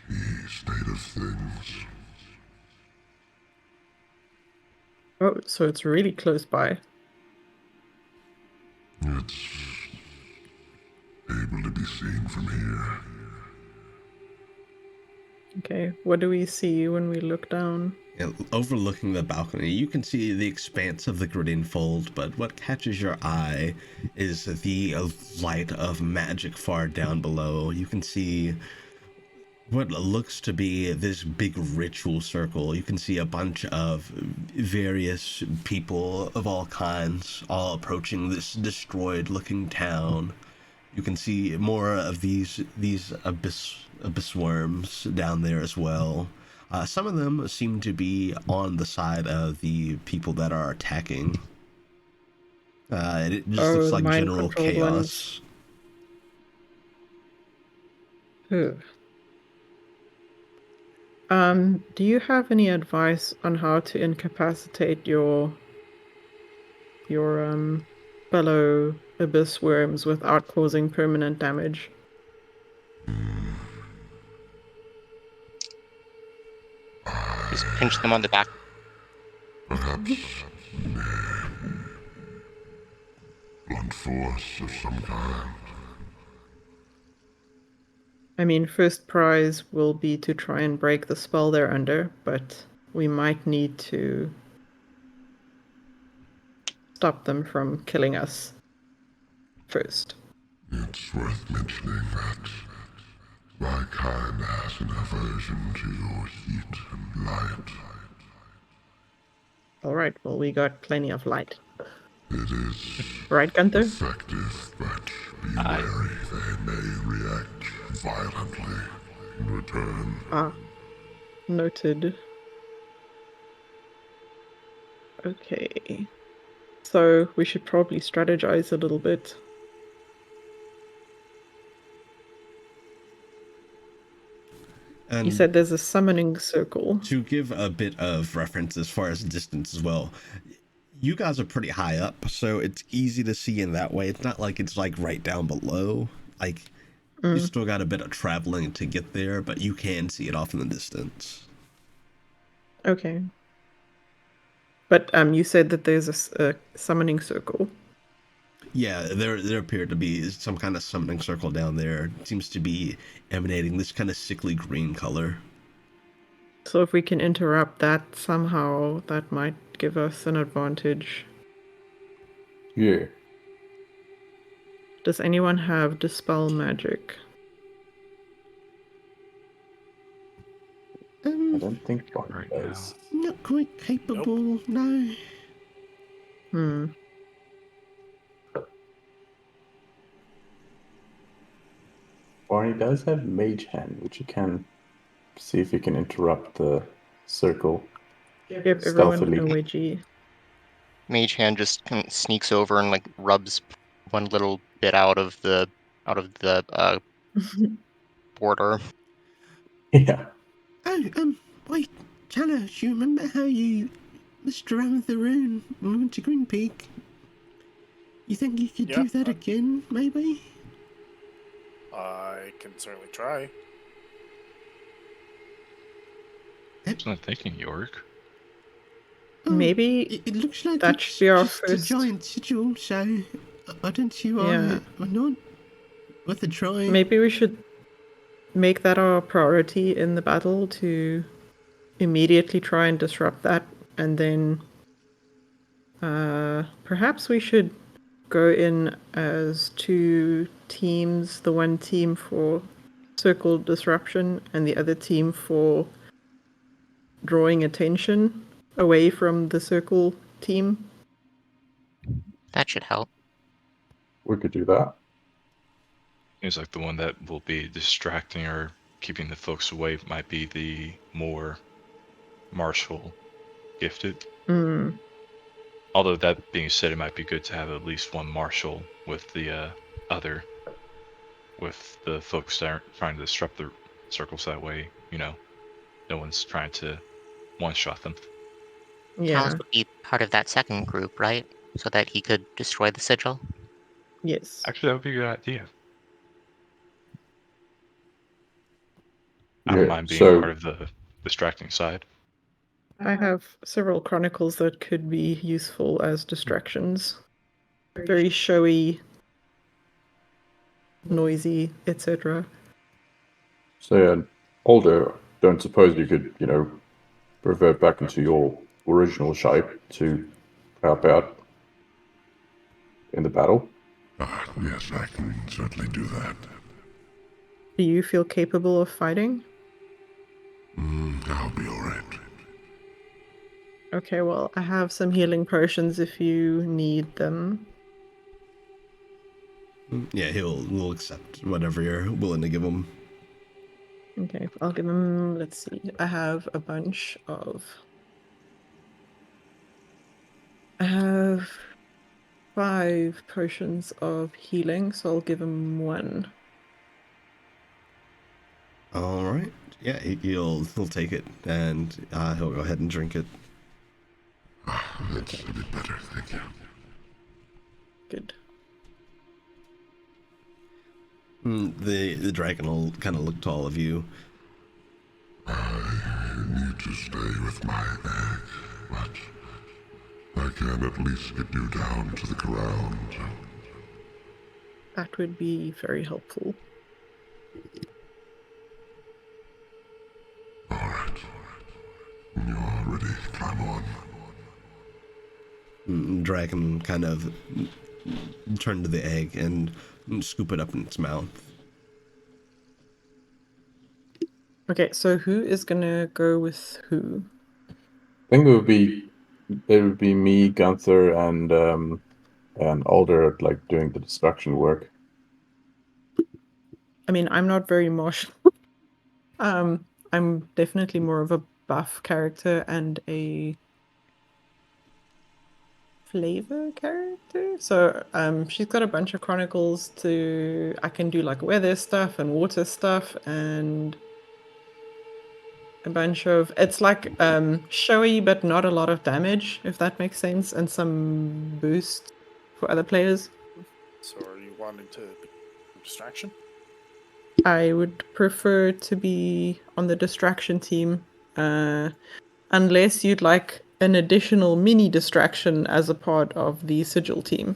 the state of things. Oh, so it's really close by. It's able to be seen from here. Okay. What do we see when we look down? Yeah, overlooking the balcony, you can see the expanse of the Gridin Fold, but what catches your eye is the light of magic far down below. You can see what looks to be this big ritual circle. You can see a bunch of various people of all kinds all approaching this destroyed looking town. You can see more of these abyss worms down there as well. Some of them seem to be on the side of the people that are attacking. It just looks the like general mind-controlled chaos. Ooh. Do you have any advice on how to incapacitate your fellow abyss worms without causing permanent damage? Just pinch them on the back Perhaps blunt force of some kind. I mean, first prize will be to try and break the spell they're under, but we might need to stop them from killing us first. It's worth mentioning that my kind has an aversion to your heat and light. Alright, well, we got plenty of light. It is Right, Gunther? effective, but be wary they may react violently in return. Ah, noted. Okay. So we should probably strategize a little bit. And You said there's a summoning circle. to give a bit of reference as far as distance as well, you guys are pretty high up, so it's easy to see in that way. It's not like it's like right down below. Like you still got a bit of traveling to get there, but you can see it off in the distance. Okay. But you said that there's a summoning circle. Yeah, there appeared to be some kind of summoning circle down there. It seems to be emanating this kind of sickly green color. So if we can interrupt that somehow, that might give us an advantage. Yeah. Does anyone have Dispel Magic? I don't think Bonnie Right does. Not quite capable, no. Barney does have Mage Hand, which you can see if you can interrupt the circle. Give everyone Stealthily. a wedgie. Mage Hand just kind of sneaks over and like rubs one little bit out of the border. Yeah. Oh, wait, Chana, do you remember how you messed around with the rune when we went to Green Peak? You think you could do that again, maybe? I can certainly try. I was not thinking York. Maybe it looks like that it's should be our just first. a giant sigil, so why don't you Yeah. why not? Worth a try. Maybe we should make that our priority in the battle to immediately try and disrupt that, and then perhaps we should go in as two teams, the one team for circle disruption and the other team for drawing attention away from the circle team. That should help. We could do that. Seems like the one that will be distracting or keeping the folks away might be the more martial gifted. Although that being said, it might be good to have at least one martial with the other, with the folks that aren't trying to disrupt the circles that way, no one's trying to one-shot them. Yeah. Talus would be part of that second group, right? So that he could destroy the sigil? Yes. Actually, that would be a good idea. I Yeah, don't mind being so- part of the distracting side. I have several chronicles that could be useful as distractions. Very showy, noisy, etc. So yeah, Alder, don't suppose you could, revert back into your original shape to help out in the battle? Yes, I can certainly do that. Do you feel capable of fighting? I'll be alright. Okay, well, I have some healing potions if you need them. Yeah, we'll accept whatever you're willing to give him. Okay, I'll give him, let's see, I have a bunch of... I have 5 potions of healing, so I'll give him 1. All right. Yeah, he'll take it and he'll go ahead and drink it. That's a bit better, thank you. Good. The dragon will kind of look to all of you. I need to stay with my egg, but can at least get you down to the ground. That would be very helpful. Alright. When you are ready, climb on. Dragon kind of turn to the egg and scoop it up in its mouth. Okay, so who is gonna go with who? I think it would be me, Gunther, and Alder like doing the destruction work. I mean, I'm not very martial. I'm definitely more of a buff character and a flavor character. So she's got a bunch of chronicles I can do like weather stuff and water stuff and a bunch of, it's like showy but not a lot of damage, if that makes sense, and some boost for other players. So are you wanting to be distraction? I would prefer to be on the distraction team, unless you'd like an additional mini distraction as a part of the sigil team.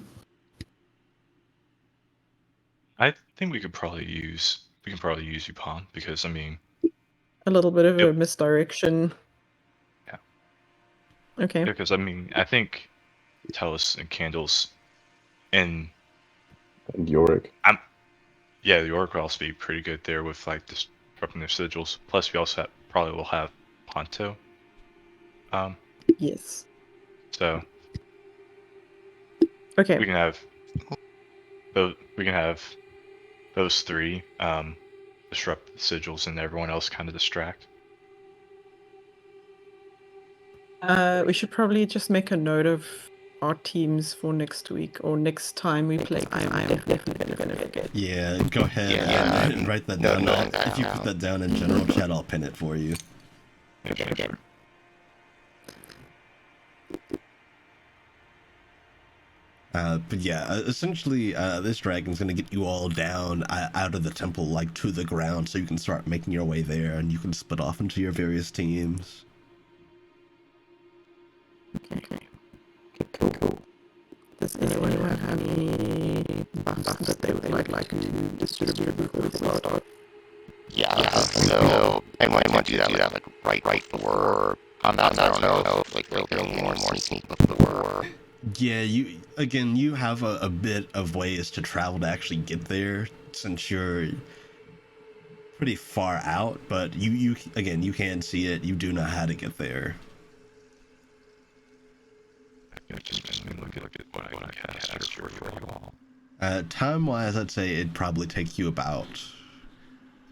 I think we can probably use Yupon because I mean, A little bit of a Yep. misdirection. Yeah. Okay. because I mean, I think Tellus and Candles and Yorick. the Oracle will also be pretty good there with like disrupting their sigils. Plus, we also probably will have Ponto. Yes. So Okay. we can have those three disrupt the sigils and everyone else kind of distract. We should probably just make a note of our teams for next week or next time we play. I'm definitely gonna forget. Yeah, go ahead and write that No, down. no, If you put that down in general chat, I'll pin it for you. Okay. But yeah, essentially, this dragon's gonna get you all down out of the temple, like to the ground, so you can start making your way there, and you can split off into your various teams. Okay. Cool. Does anyone have any buffs that they would like to distribute before we start? Yeah. So I might want to do that like right before combat. I don't know if like there'll be any more sneak before. Yeah, you have a bit of ways to travel to actually get there, since you're pretty far out, but you can see it. You do know how to get there. Just look at what I cast for you all. Time-wise, I'd say it'd probably take you about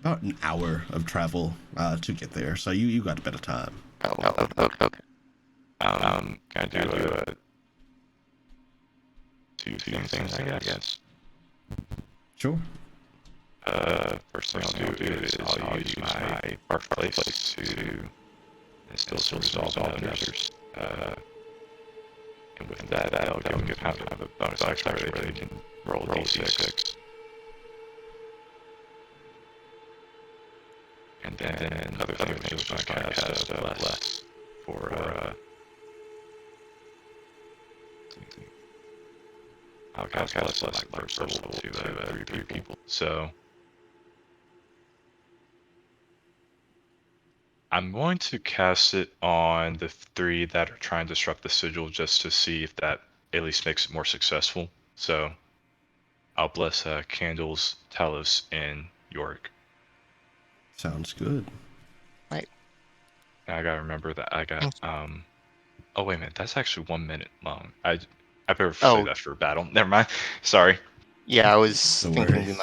an hour of travel to get there, so you got a bit of time. Okay. Can I do two things, I guess? Sure. First thing I'll do is I'll use my Bark Place to instill some resolve on others. And with that, I'll give have a bonus action where they can roll d6. And then another thing is going to cast less for I'll cast less like first level to 3 people. So I'm going to cast it on the 3 that are trying to disrupt the sigil just to see if that at least makes it more successful. So I'll bless Candles, Talos, and Yorick. Sounds good. Right. And I gotta remember that I got oh wait a minute, that's actually 1 minute long. I better say that for battle. Never mind. Sorry. Yeah, I was thinking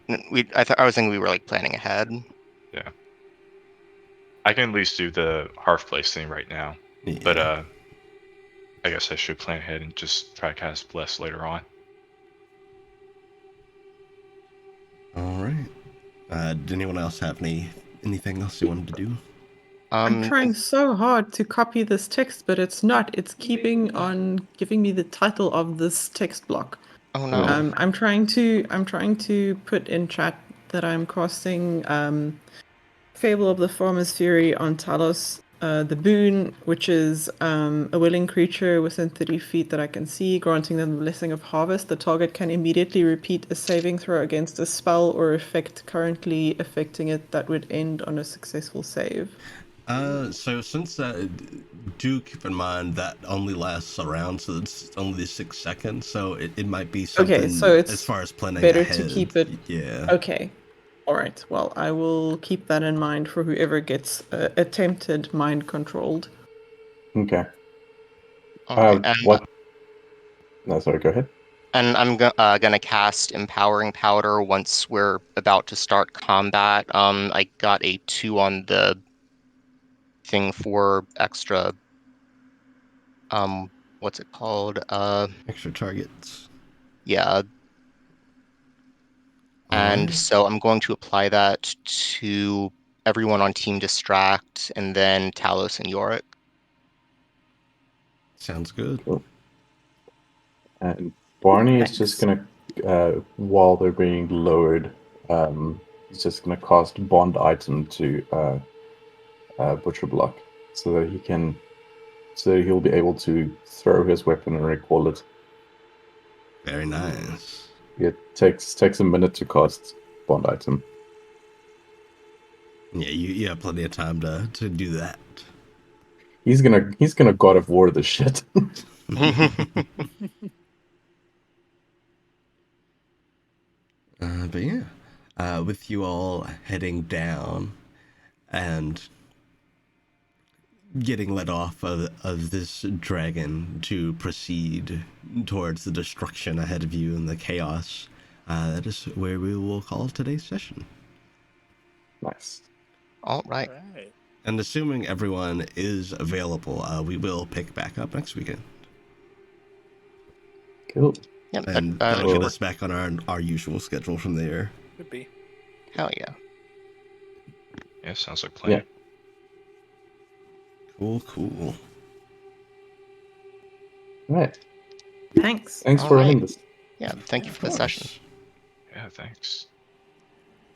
I was thinking we were like planning ahead. Yeah. I can at least do the Hearth Place thing right now. Yeah. But I guess I should plan ahead and just try to cast Bless later on. Alright. Did anyone else have anything else you wanted to do? I'm trying so hard to copy this text, but it's not. It's keeping on giving me the title of this text block. Oh no. I'm trying to put in chat that I'm casting Fable of the Farmer's Fury on Talos, the boon, which is a willing creature within 30 feet that I can see, granting them the blessing of harvest. The target can immediately repeat a saving throw against a spell or effect currently affecting it that would end on a successful save. So since do keep in mind that only lasts around, so it's only 6 seconds, so it might be something Okay, so it's as far as planning better ahead. to keep it. Yeah. Okay. All right. Well, I will keep that in mind for whoever gets attempted mind controlled. Okay. Okay, and What? No, sorry. Go ahead. and I'm gonna cast Empowering Powder once we're about to start combat. I got a 2 on the thing for extra. What's it called? Extra targets. Yeah. And Alright. so I'm going to apply that to everyone on Team Distract, and then Talos and Yorick. Sounds good. Cool. And Barney is just Thanks. gonna, while they're being lowered, he's just gonna cast Bond Item to Butcher Block, so that he'll be able to throw his weapon and recall it. Very nice. It takes a minute to cast Bond Item. Yeah, you have plenty of time to do that. He's gonna God of War this shit. But yeah, with you all heading down and getting let off of this dragon to proceed towards the destruction ahead of you and the chaos, that is where we will call today's session. Nice. All right. Right. And assuming everyone is available, we will pick back up next weekend. Cool. Yep. And that'll get us back on our usual schedule from there. Could be. Hell yeah. Yeah, sounds like plan. Yeah. Cool. Right. Thanks. Thanks All for right. running this. Yeah. Thank you for the session. Yeah, thanks.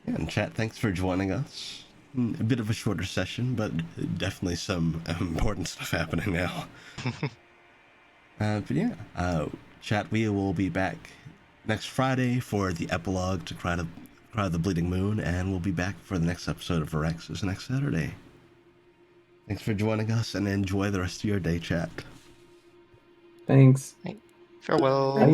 Yeah, and chat, thanks for joining us. A bit of a shorter session, but definitely some important stuff happening now. But yeah, chat, we will be back next Friday for the epilogue to Cry of the Bleeding Moon, and we'll be back for the next episode of Varaxes next Saturday. Thanks for joining us, and enjoy the rest of your day, chat. Thanks. Farewell. Bye.